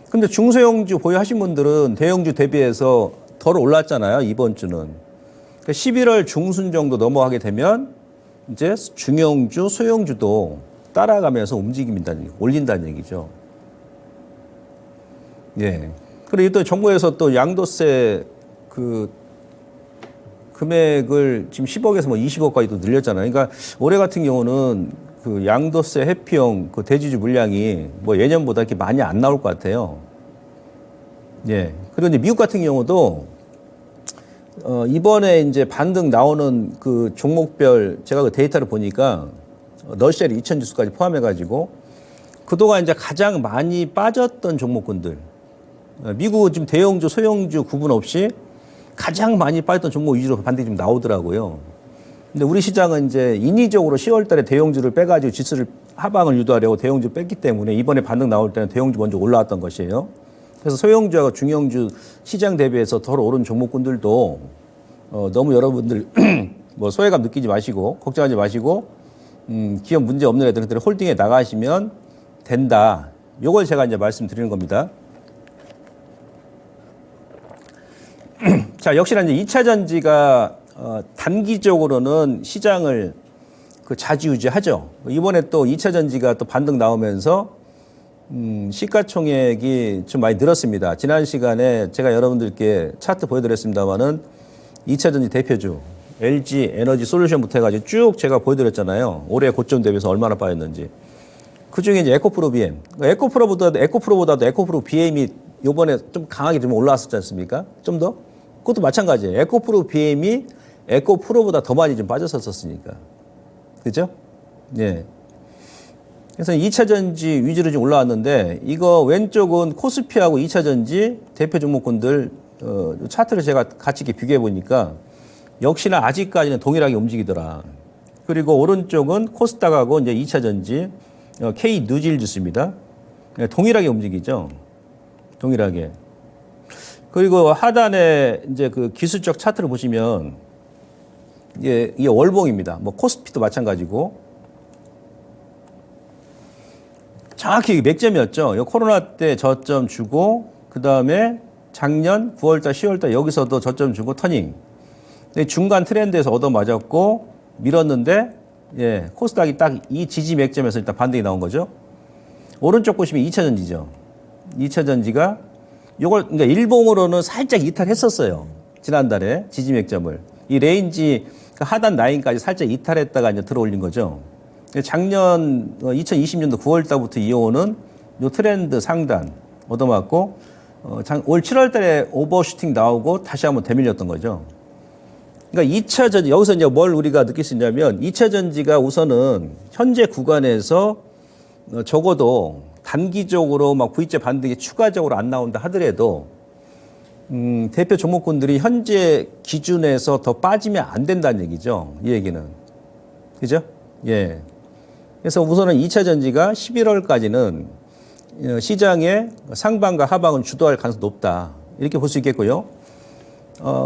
근데 중소형주 보유하신 분들은 대형주 대비해서 덜 올랐잖아요, 이번 주는. 그러니까 11월 중순 정도 넘어가게 되면 이제 중형주, 소형주도 따라가면서 올린다는 얘기죠. 예. 그리고 또 정부에서 또 양도세 그 금액을 지금 10억에서 뭐 20억까지도 늘렸잖아요. 그러니까 올해 같은 경우는 그 양도세 회피용 그 대주주 물량이 뭐 예년보다 이렇게 많이 안 나올 것 같아요. 예. 그리고 이제 미국 같은 경우도 이번에 이제 반등 나오는 그 종목별 제가 그 데이터를 보니까 러시아리 2000 지수까지 포함해가지고 그동안 이제 가장 많이 빠졌던 종목군들 미국 지금 대형주, 소형주 구분 없이 가장 많이 빠졌던 종목 위주로 반등이 좀 나오더라고요. 근데 우리 시장은 이제 인위적으로 10월 달에 대형주를 빼가지고 지수를 하방을 유도하려고 대형주 뺐기 때문에 이번에 반등 나올 때는 대형주 먼저 올라왔던 것이에요. 그래서 소형주하고 중형주 시장 대비해서 덜 오른 종목군들도 너무 여러분들 뭐 소외감 느끼지 마시고 걱정하지 마시고 기업 문제 없는 애들은 홀딩에 나가시면 된다. 요걸 제가 이제 말씀드리는 겁니다. 자, 역시나 이제 2차 전지가 단기적으로는 시장을 좌지우지하죠. 이번에 또 2차 전지가 또 반등 나오면서 시가총액이 좀 많이 늘었습니다. 지난 시간에 제가 여러분들께 차트 보여드렸습니다만은 2차 전지 대표주 LG 에너지 솔루션부터 해가지고 쭉 제가 보여드렸잖아요. 올해 고점 대비해서 얼마나 빠졌는지. 그 중에 이제 에코프로 BM. 에코프로보다도 에코프로 BM이 요번에 좀 강하게 좀 올라왔었지 않습니까? 좀 더? 그것도 마찬가지예요. 에코프로 BM이 에코프로보다 더 많이 좀 빠졌었으니까. 그죠? 예. 그래서 2차 전지 위주로 좀 올라왔는데, 이거 왼쪽은 코스피하고 2차 전지 대표 종목군들, 차트를 제가 같이 이렇게 비교해 보니까, 역시나 아직까지는 동일하게 움직이더라. 그리고 오른쪽은 코스닥하고 이제 2차 전지, K 누질 주스입니다. 동일하게 움직이죠. 동일하게. 그리고 하단에 이제 그 기술적 차트를 보시면, 이게 월봉입니다. 뭐 코스피도 마찬가지고. 정확히 맥점이었죠. 코로나 때 저점 주고, 그 다음에 작년 9월달, 10월달 여기서도 저점 주고 터닝. 중간 트렌드에서 얻어맞았고 밀었는데, 예, 코스닥이 딱 이 지지 맥점에서 일단 반등이 나온 거죠. 오른쪽 보시면 2차 전지죠. 2차 전지가 요걸, 그러니까 일봉으로는 살짝 이탈했었어요. 지난달에 지지 맥점을. 이 레인지 하단 라인까지 살짝 이탈했다가 이제 들어 올린 거죠. 작년 2020년도 9월 달부터 이어오는 요 트렌드 상단 얻어맞고, 올 7월 달에 오버슈팅 나오고 다시 한번 되밀렸던 거죠. 그러니까 2차 전지, 여기서 이제 뭘 우리가 느낄 수 있냐면, 2차 전지가 우선은 현재 구간에서 적어도 단기적으로 막 V자 반등이 추가적으로 안 나온다 하더라도, 대표 종목군들이 현재 기준에서 더 빠지면 안 된다는 얘기죠. 이 얘기는. 그죠? 예. 그래서 우선은 2차 전지가 11월까지는 시장의 상방과 하방은 주도할 가능성이 높다. 이렇게 볼 수 있겠고요.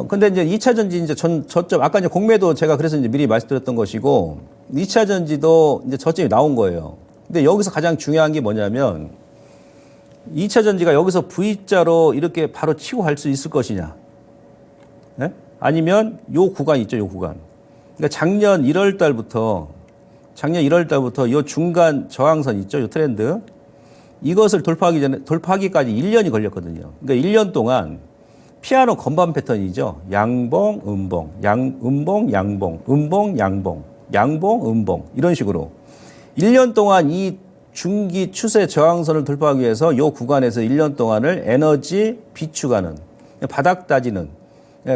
근데 이제 2차 전지 이제 저점, 아까 이제 공매도 제가 그래서 이제 미리 말씀드렸던 것이고, 2차 전지도 이제 저점이 나온 거예요. 근데 여기서 가장 중요한 게 뭐냐면, 2차 전지가 여기서 V자로 이렇게 바로 치고 갈 수 있을 것이냐. 네? 아니면 요 구간 있죠, 요 구간. 그러니까 작년 1월 달부터 요 중간 저항선 있죠, 요 트렌드. 이것을 돌파하기까지 1년이 걸렸거든요. 그러니까 1년 동안 피아노 건반 패턴이죠. 양봉, 음봉, 음봉, 양봉, 음봉, 양봉, 양봉, 음봉. 이런 식으로. 1년 동안 이 중기 추세 저항선을 돌파하기 위해서 이 구간에서 1년 동안을 에너지 비축하는, 바닥 따지는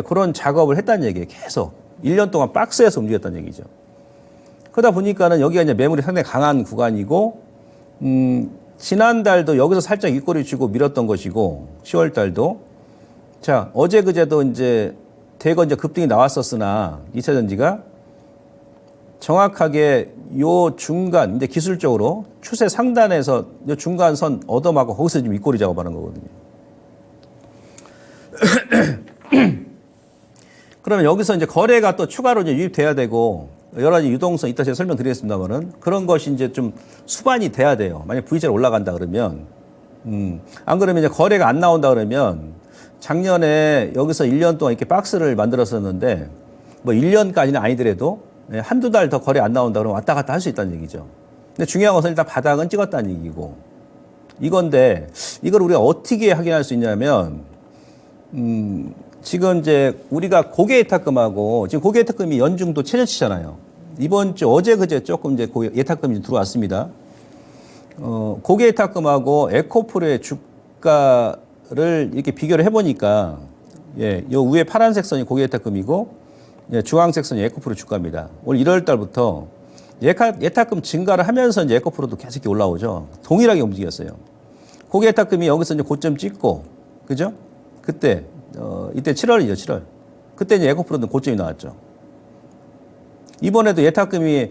그런 작업을 했다는 얘기예요. 계속. 1년 동안 박스에서 움직였다는 얘기죠. 그러다 보니까는 여기가 이제 매물이 상당히 강한 구간이고, 지난달도 여기서 살짝 윗꼬리 치고 밀었던 것이고, 10월 달도. 자, 어제 그제도 이제 대거 이제 급등이 나왔었으나 2차 전지가 정확하게 요 중간, 이제 기술적으로 추세 상단에서 요 중간선 얻어맞고 거기서 지금 윗꼬리 작업하는 거거든요. 그러면 여기서 이제 거래가 또 추가로 이제 유입돼야 되고, 여러 가지 유동성 이따 제가 설명드리겠습니다만은 그런 것이 이제 좀 수반이 돼야 돼요. 만약 V자로 올라간다 그러면, 안 그러면 이제 거래가 안 나온다 그러면, 작년에 여기서 1년 동안 이렇게 박스를 만들었었는데, 뭐 1년까지는 아니더라도 한두 달 더 거래 안 나온다 그러면 왔다 갔다 할 수 있다는 얘기죠. 근데 중요한 것은 일단 바닥은 찍었다는 얘기고, 이건데 이걸 우리가 어떻게 확인할 수 있냐면, 지금 이제 우리가 고객예탁금하고, 지금 고객예탁금이 연중도 최저치잖아요. 이번 주 어제 그제 조금 이제 예탁금이 들어왔습니다. 고객예탁금하고 에코프로의 주가를 이렇게 비교를 해보니까, 예, 요 위에 파란색 선이 고객예탁금이고, 예, 주황색 선이 에코프로 주가입니다. 올 1월 달부터 예탁금 증가를 하면서 이제 에코프로도 계속 이렇게 올라오죠. 동일하게 움직였어요. 고객예탁금이 여기서 이제 고점 찍고, 그죠? 그때, 이때 7월이죠, 7월. 그때 이제 에코프로도 고점이 나왔죠. 이번에도 예탁금이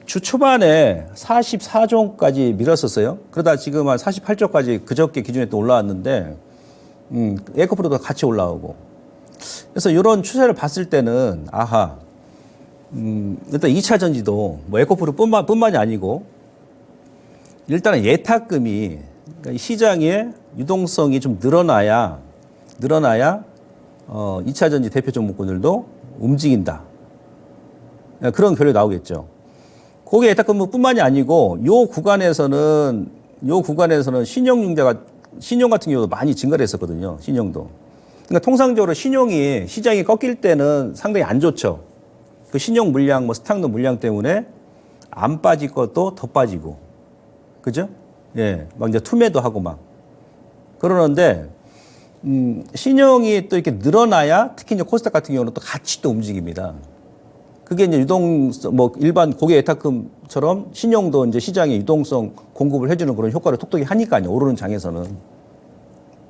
주 초반에 44조까지 밀었었어요. 그러다 지금 한 48조까지 그저께 기준에 또 올라왔는데, 에코프로도 같이 올라오고. 그래서 이런 추세를 봤을 때는, 아하, 일단 2차 전지도 뭐 에코프로 뿐만이 아니고 일단은 예탁금이 그러니까 시장의 유동성이 좀 늘어나야 2차 전지 대표 종목군들도 움직인다. 그런 결론이 나오겠죠. 고객 예탁금뿐만이 아니고 요 구간에서는 신용 같은 경우도 많이 증가를 했었거든요. 신용도. 그러니까 통상적으로 신용이 시장이 꺾일 때는 상당히 안 좋죠. 그 신용 물량, 뭐 스탁도 물량 때문에 안 빠질 것도 더 빠지고. 그죠? 예. 막 이제 투매도 하고 막. 그러는데, 신용이 또 이렇게 늘어나야 특히 이제 코스닥 같은 경우는 또 같이 또 움직입니다. 그게 이제 뭐 일반 고객 예탁금처럼 신용도 이제 시장에 유동성 공급을 해주는 그런 효과를 톡톡히 하니까요. 오르는 장에서는.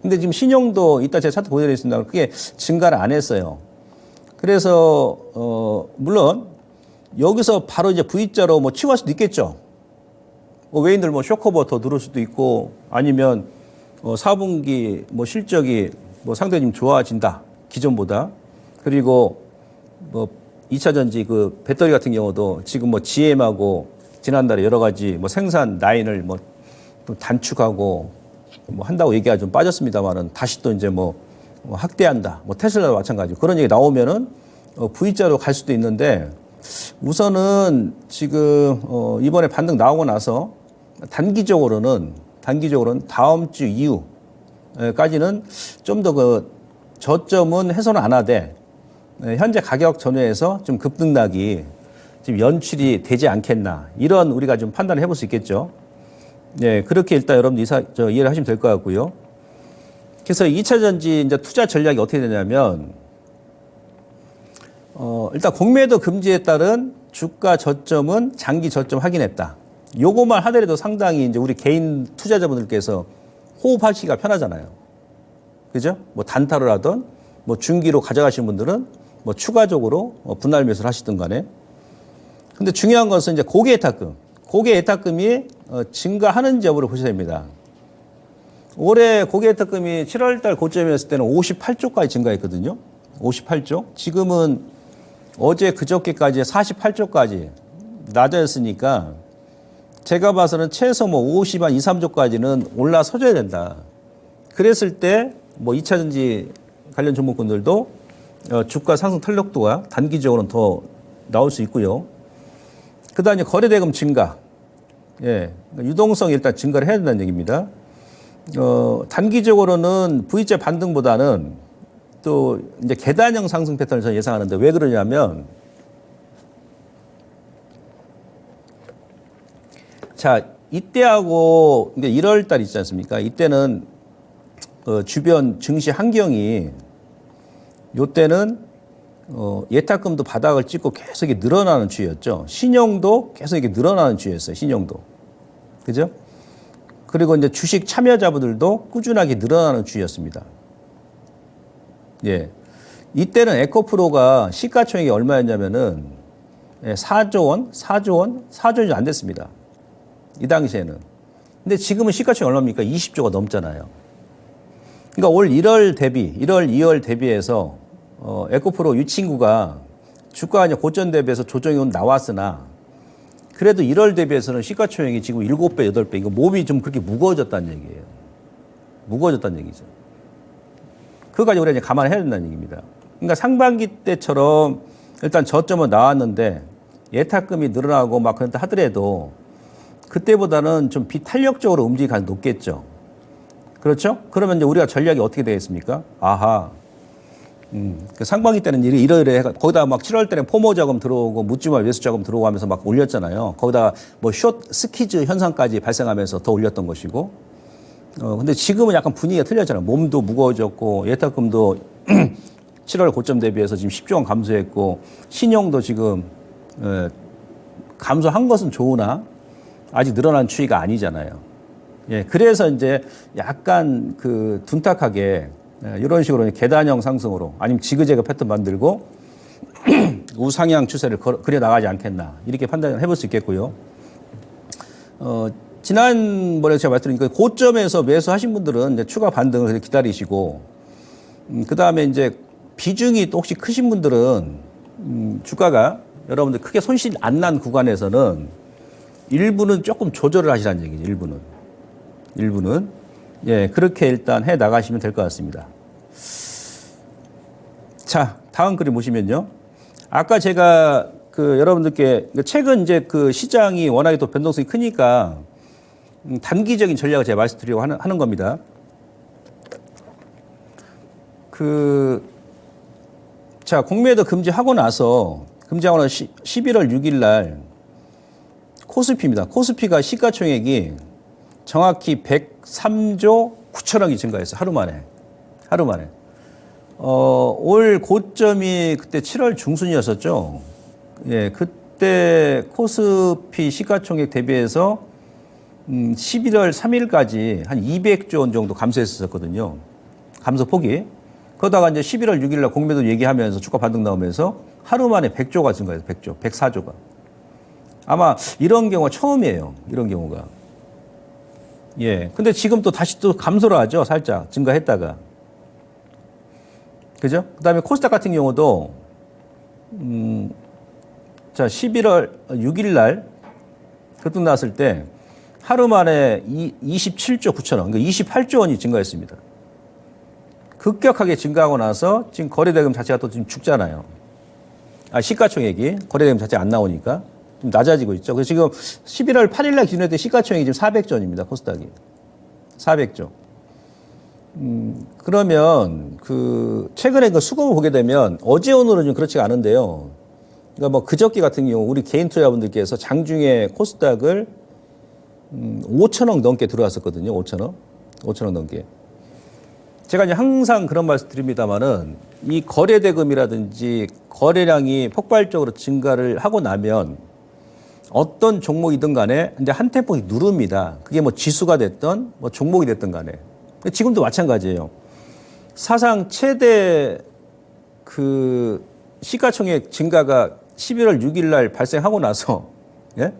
근데 지금 신용도 이따 제가 차트 보여드리겠습니다. 그게 증가를 안 했어요. 그래서, 물론 여기서 바로 이제 V자로 뭐 치고 갈 수도 있겠죠. 뭐 외인들 뭐 쇼커버 더 늘을 수도 있고 아니면 4분기 뭐 실적이 뭐 상당히 좀 좋아진다. 기존보다. 그리고 뭐 2차 전지 그 배터리 같은 경우도 지금 뭐 GM하고 지난달에 여러 가지 뭐 생산 라인을 뭐 단축하고 뭐 한다고 얘기가 좀 빠졌습니다만은 다시 또 이제 뭐 확대한다. 뭐 테슬라도 마찬가지고 그런 얘기 나오면은 V자로 갈 수도 있는데 우선은 지금 이번에 반등 나오고 나서 단기적으로는 다음 주 이후까지는 좀 더 그 저점은 훼손을 안 하되 현재 가격 전후에서 좀 급등락이 지금 연출이 되지 않겠나 이런 우리가 좀 판단을 해볼 수 있겠죠. 네, 그렇게 일단 여러분들 이해를 하시면 될 것 같고요. 그래서 2차 전지 이제 투자 전략이 어떻게 되냐면 일단 공매도 금지에 따른 주가 저점은 장기 저점 확인했다. 요거만 하더라도 상당히 이제 우리 개인 투자자분들께서 호흡하시기가 편하잖아요. 그죠? 뭐 단타를 하든 뭐 중기로 가져가시는 분들은 뭐 추가적으로 분할 매수를 하시든 간에. 근데 중요한 것은 이제 고객 예탁금이 증가하는지 여부를 보셔야 됩니다. 올해 고객 예탁금이 7월 달 고점이었을 때는 58조까지 증가했거든요. 58조. 지금은 어제 그저께까지 48조까지 낮아졌으니까 제가 봐서는 최소 뭐 50한 2, 3조까지는 올라서줘야 된다. 그랬을 때 뭐 2차 전지 관련 종목군들도 주가 상승 탄력도가 단기적으로는 더 나올 수 있고요. 그 다음에 거래대금 증가. 예. 유동성이 일단 증가를 해야 된다는 얘기입니다. 단기적으로는 V자 반등보다는 또 이제 계단형 상승 패턴을 저는 예상하는데 왜 그러냐면 자, 이때하고 이제 1월 달 있지 않습니까? 이때는 주변 증시 환경이 요때는 예탁금도 바닥을 찍고 계속 늘어나는 추이였죠. 신용도 계속 늘어나는 추이였어요. 신용도. 그죠? 그리고 이제 주식 참여자분들도 꾸준하게 늘어나는 추이였습니다. 예. 이때는 에코프로가 시가총액이 얼마였냐면은 4조 원이 안 됐습니다. 이 당시에는. 근데 지금은 시가총액 얼마입니까? 20조가 넘잖아요. 그러니까 올 1월, 2월 대비해서 에코프로 이 친구가 주가가 이제 고점 대비해서 조정이 나왔으나 그래도 1월 대비해서는 시가총액이 지금 7배, 8배 이거 몸이 좀 그렇게 무거워졌다는 얘기예요. 무거워졌다는 얘기죠. 그거까지 우리가 이제 감안해야 된다는 얘기입니다. 그러니까 상반기 때처럼 일단 저점은 나왔는데 예탁금이 늘어나고 막 그런다 하더라도 그때보다는 좀 비탄력적으로 움직일 가능성이 높겠죠. 그렇죠? 그러면 이제 우리가 전략이 어떻게 되겠습니까? 아하. 그 상반기 때는 이러이러 거기다 막 7월 때는 포모 자금 들어오고 묻지마 매수 자금 들어오고 하면서 막 올렸잖아요. 거기다 뭐 숏 스키즈 현상까지 발생하면서 더 올렸던 것이고. 근데 지금은 약간 분위기가 틀렸잖아요. 몸도 무거워졌고 예탁금도 7월 고점 대비해서 지금 10조 원 감소했고 신용도 지금 감소한 것은 좋으나 아직 늘어난 추이가 아니잖아요. 예, 그래서 이제 약간 그 둔탁하게 이런 식으로 계단형 상승으로 아니면 지그재그 패턴 만들고 우상향 추세를 그려 나가지 않겠나 이렇게 판단을 해볼 수 있겠고요. 지난번에 제가 말씀드린 그 고점에서 매수하신 분들은 이제 추가 반등을 기다리시고 그 다음에 이제 비중이 또 혹시 크신 분들은 주가가 여러분들 크게 손실 안 난 구간에서는 일부는 조금 조절을 하시라는 얘기죠. 일부는 예, 그렇게 일단 해 나가시면 될 것 같습니다. 자, 다음 그림 보시면요. 아까 제가 여러분들께 최근 이제 시장이 워낙에 또 변동성이 크니까 단기적인 전략을 제가 말씀드리려고 하는 겁니다. 자, 공매도 금지하고 나서 11월 6일 날 코스피입니다. 코스피가 시가총액이 정확히 103조 9천억이 증가했어요. 하루 만에. 올 고점이 그때 7월 중순이었었죠. 예, 그때 코스피 시가총액 대비해서 11월 3일까지 한 200조 원 정도 감소했었거든요. 감소폭이. 그러다가 이제 11월 6일 날 공매도 얘기하면서 주가 반등 나오면서 하루 만에 100조가 증가해서 104조가. 아마 이런 경우가 처음이에요. 이런 경우가. 예. 근데 지금 또 다시 또 감소를 하죠. 살짝 증가했다가. 그죠? 그 다음에 코스닥 같은 경우도, 자, 11월 6일 날 급등 나왔을 때 하루 만에 27조 9천억, 그러니까 28조 원이 증가했습니다. 급격하게 증가하고 나서 지금 거래대금 자체가 또 지금 죽잖아요. 시가총액이 거래대금 자체가 안 나오니까 좀 낮아지고 있죠. 그래서 지금 11월 8일 날 기준으로 시가총액이 지금 400조 원입니다. 코스닥이. 400조. 그러면 최근에 수급을 보게 되면 어제 오늘은 좀 그렇지가 않은데요. 그러니까 뭐 그저께 같은 경우 우리 개인 투자자분들께서 장중에 코스닥을 5천억 넘게 들어왔었거든요. 5천억 넘게. 제가 이제 항상 그런 말씀 드립니다만은 이 거래대금이라든지 거래량이 폭발적으로 증가를 하고 나면 어떤 종목이든 간에 이제 한 템포씩 누릅니다. 그게 뭐 지수가 됐든 뭐 종목이 됐든 간에. 지금도 마찬가지예요. 사상 최대 시가총액 증가가 11월 6일 날 발생하고 나서, 예?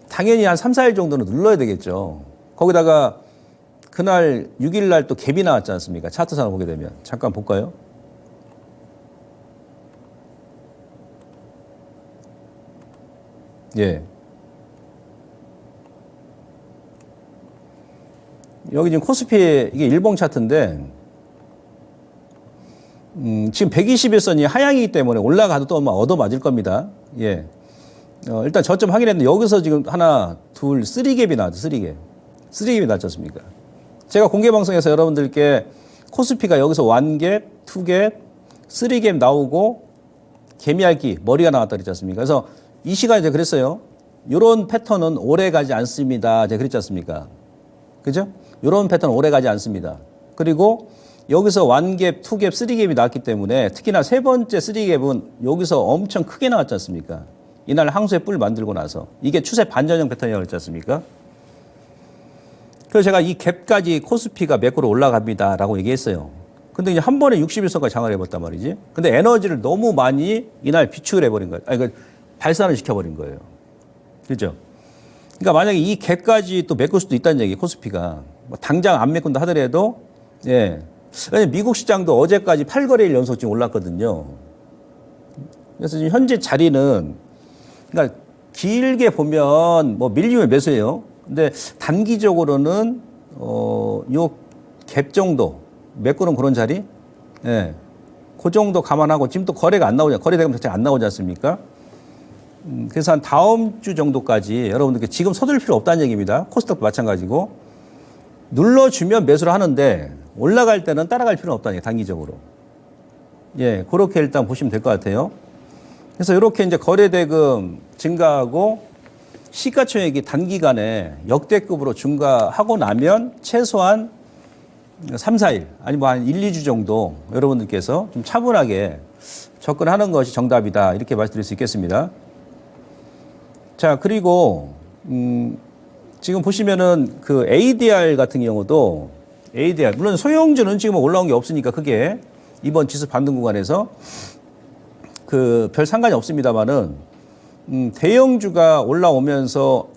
당연히 한 3, 4일 정도는 눌러야 되겠죠. 거기다가 그날 6일 날 또 갭이 나왔지 않습니까? 차트상을 보게 되면. 잠깐 볼까요? 예. 여기 지금 코스피 이게 일봉 차트인데, 지금 121선이 하향이기 때문에 올라가도 또 얻어맞을 겁니다. 예. 일단 저점 확인했는데 여기서 지금 하나, 둘, 3갭이 나왔죠. 3갭이 나왔지 않습니까? 제가 공개방송에서 여러분들께 코스피가 여기서 1갭, 2갭, 3갭 나오고 개미알기, 머리가 나왔다 그랬지 않습니까? 그래서 이 시간에 제가 그랬어요. 이런 패턴은 오래 가지 않습니다. 제가 그랬지 않습니까? 그죠? 이런 패턴은 오래 가지 않습니다. 그리고 여기서 1갭, 2갭, 3갭이 나왔기 때문에 특히나 세 번째 3갭은 여기서 엄청 크게 나왔지 않습니까? 이날 항소의 뿔 만들고 나서. 이게 추세 반전형 패턴이라고 그랬지 않습니까? 그래서 제가 이 갭까지 코스피가 매크로 올라갑니다라고 얘기했어요. 근데 이제 한 번에 61선까지 장을 해봤단 말이지. 근데 에너지를 너무 많이 이날 비축을 해버린 거예요. 그러니까 발산을 시켜버린 거예요. 그죠? 그러니까 만약에 이 갭까지 또 메꿀 수도 있다는 얘기, 코스피가. 뭐 당장 안 메꾼다 하더라도, 예. 왜냐면 미국 시장도 어제까지 8거래일 연속 지금 올랐거든요. 그래서 지금 현재 자리는, 그러니까 길게 보면 뭐 밀리면 매수예요. 근데 단기적으로는 요 갭 정도 메꾸는 그런 자리, 예, 그 정도 감안하고 지금 또 거래가 안 나오냐, 거래 대금 자체가 안 나오지 않습니까? 그래서 한 다음 주 정도까지 여러분들께 지금 서둘 필요 없다는 얘기입니다. 코스닥도 마찬가지고 눌러주면 매수를 하는데 올라갈 때는 따라갈 필요는 없다는 얘기, 단기적으로. 예, 그렇게 일단 보시면 될 것 같아요. 그래서 이렇게 이제 거래 대금 증가하고 시가총액이 단기간에 역대급으로 증가하고 나면 최소한 3, 4일, 아니 뭐 한 1, 2주 정도 여러분들께서 좀 차분하게 접근하는 것이 정답이다. 이렇게 말씀드릴 수 있겠습니다. 자, 그리고, 지금 보시면은 ADR 같은 경우도 ADR, 물론 소형주는 지금 올라온 게 없으니까 크게 이번 지수 반등 구간에서 별 상관이 없습니다만은 대형주가 올라오면서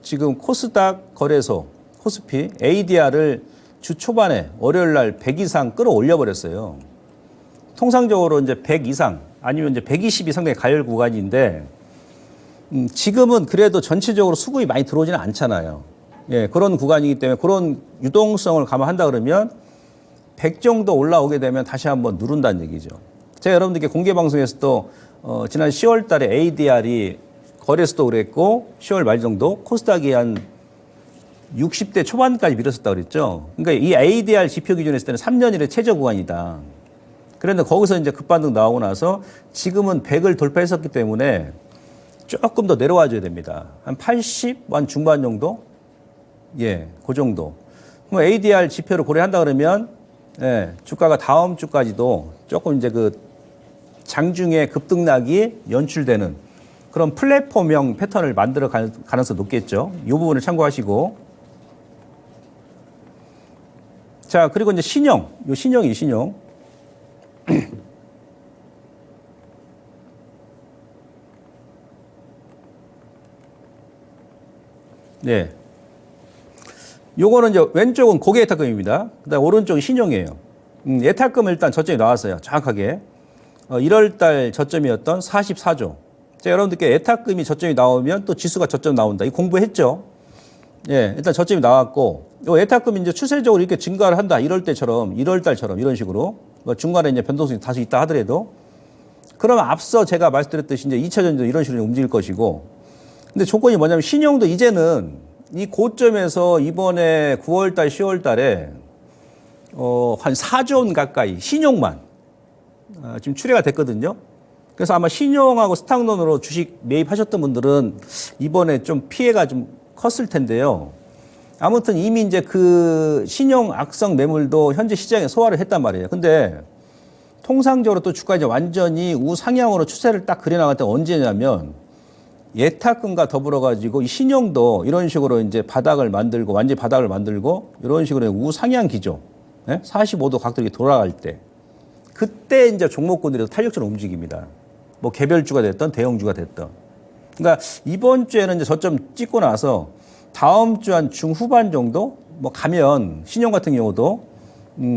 지금 코스닥 거래소, 코스피, ADR을 주 초반에 월요일 날 100 이상 끌어올려 버렸어요. 통상적으로 이제 100 이상, 아니면 이제 120이 상당히 가열 구간인데 지금은 그래도 전체적으로 수급이 많이 들어오지는 않잖아요. 예, 그런 구간이기 때문에 그런 유동성을 감안한다 그러면 100 정도 올라오게 되면 다시 한번 누른다는 얘기죠. 제가 여러분들께 공개 방송에서 또 지난 10월 달에 ADR이 거래소도 그랬고 10월 말 정도 코스닥이 한 60대 초반까지 밀었었다 그랬죠. 그러니까 이 ADR 지표 기준에 했을 때는 3년일의 최저 구간이다. 그런데 거기서 이제 급반등 나오고 나서 지금은 100을 돌파했었기 때문에 조금 더 내려와 줘야 됩니다. 한 80만 중반 정도? 예, 그 정도. 그럼 ADR 지표를 고려한다 그러면 예, 주가가 다음 주까지도 조금 이제 그 장중에 급등락이 연출되는 그런 플랫폼형 패턴을 만들어 갈 가능성이 높겠죠. 이 부분을 참고하시고. 자, 그리고 이제 신용. 요 신용이 신용. 네. 요거는 이제 왼쪽은 고객 예탁금입니다. 그다음 오른쪽은 신용이에요. 예탁금은 일단 저점이 나왔어요. 정확하게. 1월 달 저점이었던 44조. 자, 여러분들께 예탁금이 저점이 나오면 또 지수가 저점 나온다. 이 공부했죠? 예, 일단 저점이 나왔고, 요 예탁금이 이제 추세적으로 이렇게 증가를 한다. 1월 달처럼 이런 식으로. 뭐 중간에 이제 변동성이 다소 있다 하더라도. 그러면 앞서 제가 말씀드렸듯이 이제 2차 전지도 이런 식으로 움직일 것이고. 근데 조건이 뭐냐면 신용도 이제는 이 고점에서 이번에 9월 달, 10월 달에 한 4조 원 가까이 신용만 지금 출회가 됐거든요. 그래서 아마 신용하고 스탁론으로 주식 매입하셨던 분들은 이번에 좀 피해가 좀 컸을 텐데요. 아무튼 이미 이제 그 신용 악성 매물도 현재 시장에 소화를 했단 말이에요. 근데 통상적으로 또 주가 이제 완전히 우상향으로 추세를 딱 그려나갈 때 언제냐면 예탁금과 더불어 가지고 이 신용도 이런 식으로 이제 바닥을 만들고 완전히 바닥을 만들고 이런 식으로 우상향 기조 45도 각도 이렇게 돌아갈 때 그때 이제 종목군들이 탄력적으로 움직입니다. 뭐 개별주가 됐던 대형주가 됐던. 그러니까 이번 주에는 이제 저점 찍고 나서 다음 주 한 중후반 정도 뭐 가면 신용 같은 경우도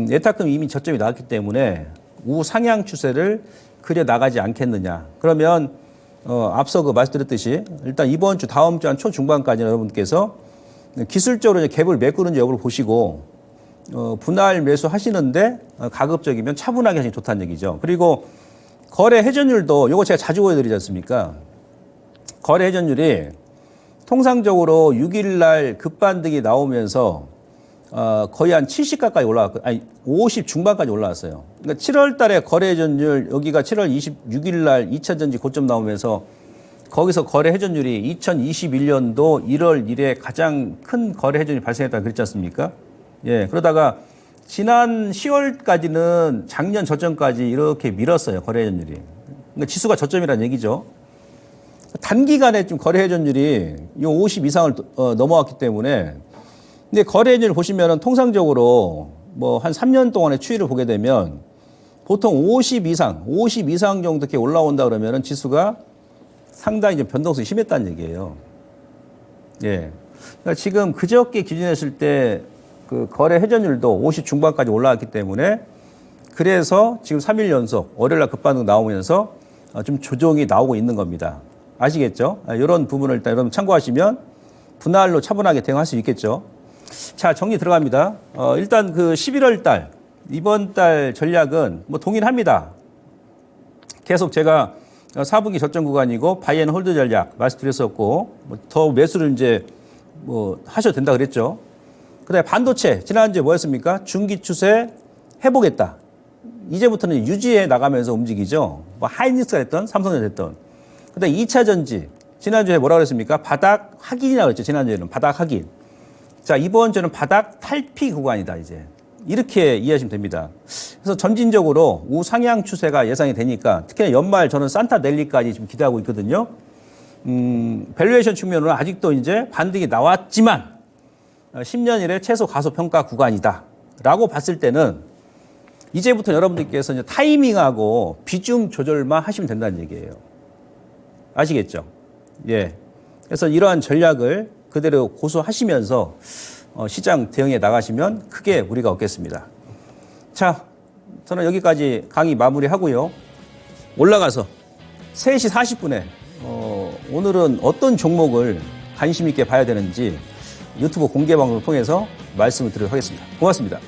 예탁금 이미 저점이 나왔기 때문에 우상향 추세를 그려 나가지 않겠느냐. 그러면 앞서 그 말씀드렸듯이 일단 이번 주 다음 주 한 초중반까지 여러분께서 기술적으로 이제 갭을 메꾸는지 여부를 보시고 분할 매수 하시는데 가급적이면 차분하게 하시는 게 좋다는 얘기죠. 그리고 거래 회전율도 요거 제가 자주 보여드리지 않습니까? 거래 회전율이 통상적으로 6일 날 급반등이 나오면서 거의 한 70 가까이 올라왔고, 아니 50 중반까지 올라왔어요. 그러니까 7월 달에 거래 회전율 여기가 7월 26일 날 2차 전지 고점 나오면서 거기서 거래 회전율이 2021년도 1월 1에 가장 큰 거래 회전율이 발생했다고 그랬지 않습니까? 예, 그러다가 지난 10월까지는 작년 저점까지 이렇게 밀었어요, 거래 회전율이. 그러니까 지수가 저점이라는 얘기죠. 단기간에 좀 거래 회전율이 이 50 이상을 넘어왔기 때문에 근데 거래 회전율 보시면은 통상적으로 뭐 한 3년 동안의 추이를 보게 되면 보통 50 이상 정도 이렇게 올라온다 그러면은 지수가 상당히 좀 변동성이 심했다는 얘기예요. 예. 그러니까 지금 그저께 기준했을 때 그 거래 회전율도 50 중반까지 올라왔기 때문에 그래서 지금 3일 연속 월요일날 급반등 나오면서 좀 조정이 나오고 있는 겁니다. 아시겠죠? 이런 부분을 일단 여러분 참고하시면 분할로 차분하게 대응할 수 있겠죠. 자, 정리 들어갑니다. 일단 그 11월 달, 이번 달 전략은 뭐 동일합니다. 계속 제가 4분기 저점 구간이고 바이 앤 홀드 전략 말씀드렸었고, 뭐 더 매수를 이제 뭐 하셔도 된다 그랬죠. 그 다음에 반도체, 지난주에 뭐였습니까? 중기 추세 해보겠다. 이제부터는 유지해 나가면서 움직이죠. 뭐 하이닉스가 됐던, 삼성전자 됐던. 그 다음에 2차 전지, 지난주에 뭐라고 그랬습니까? 바닥 확인이라고 그랬죠. 지난주에는 바닥 확인. 자, 이번 주는 바닥 탈피 구간이다, 이제. 이렇게 이해하시면 됩니다. 그래서 점진적으로 우상향 추세가 예상이 되니까 특히 연말 저는 산타넬리까지 지금 기대하고 있거든요. 밸류에이션 측면으로는 아직도 이제 반등이 나왔지만 10년 이래 최소 가소평가 구간이다. 라고 봤을 때는 이제부터 여러분들께서 이제 타이밍하고 비중 조절만 하시면 된다는 얘기예요. 아시겠죠? 예. 그래서 이러한 전략을 그대로 고수하시면서 시장 대응에 나가시면 크게 무리가 없겠습니다. 자, 저는 여기까지 강의 마무리하고요. 올라가서 3시 40분에 오늘은 어떤 종목을 관심 있게 봐야 되는지 유튜브 공개 방송을 통해서 말씀을 드리도록 하겠습니다. 고맙습니다.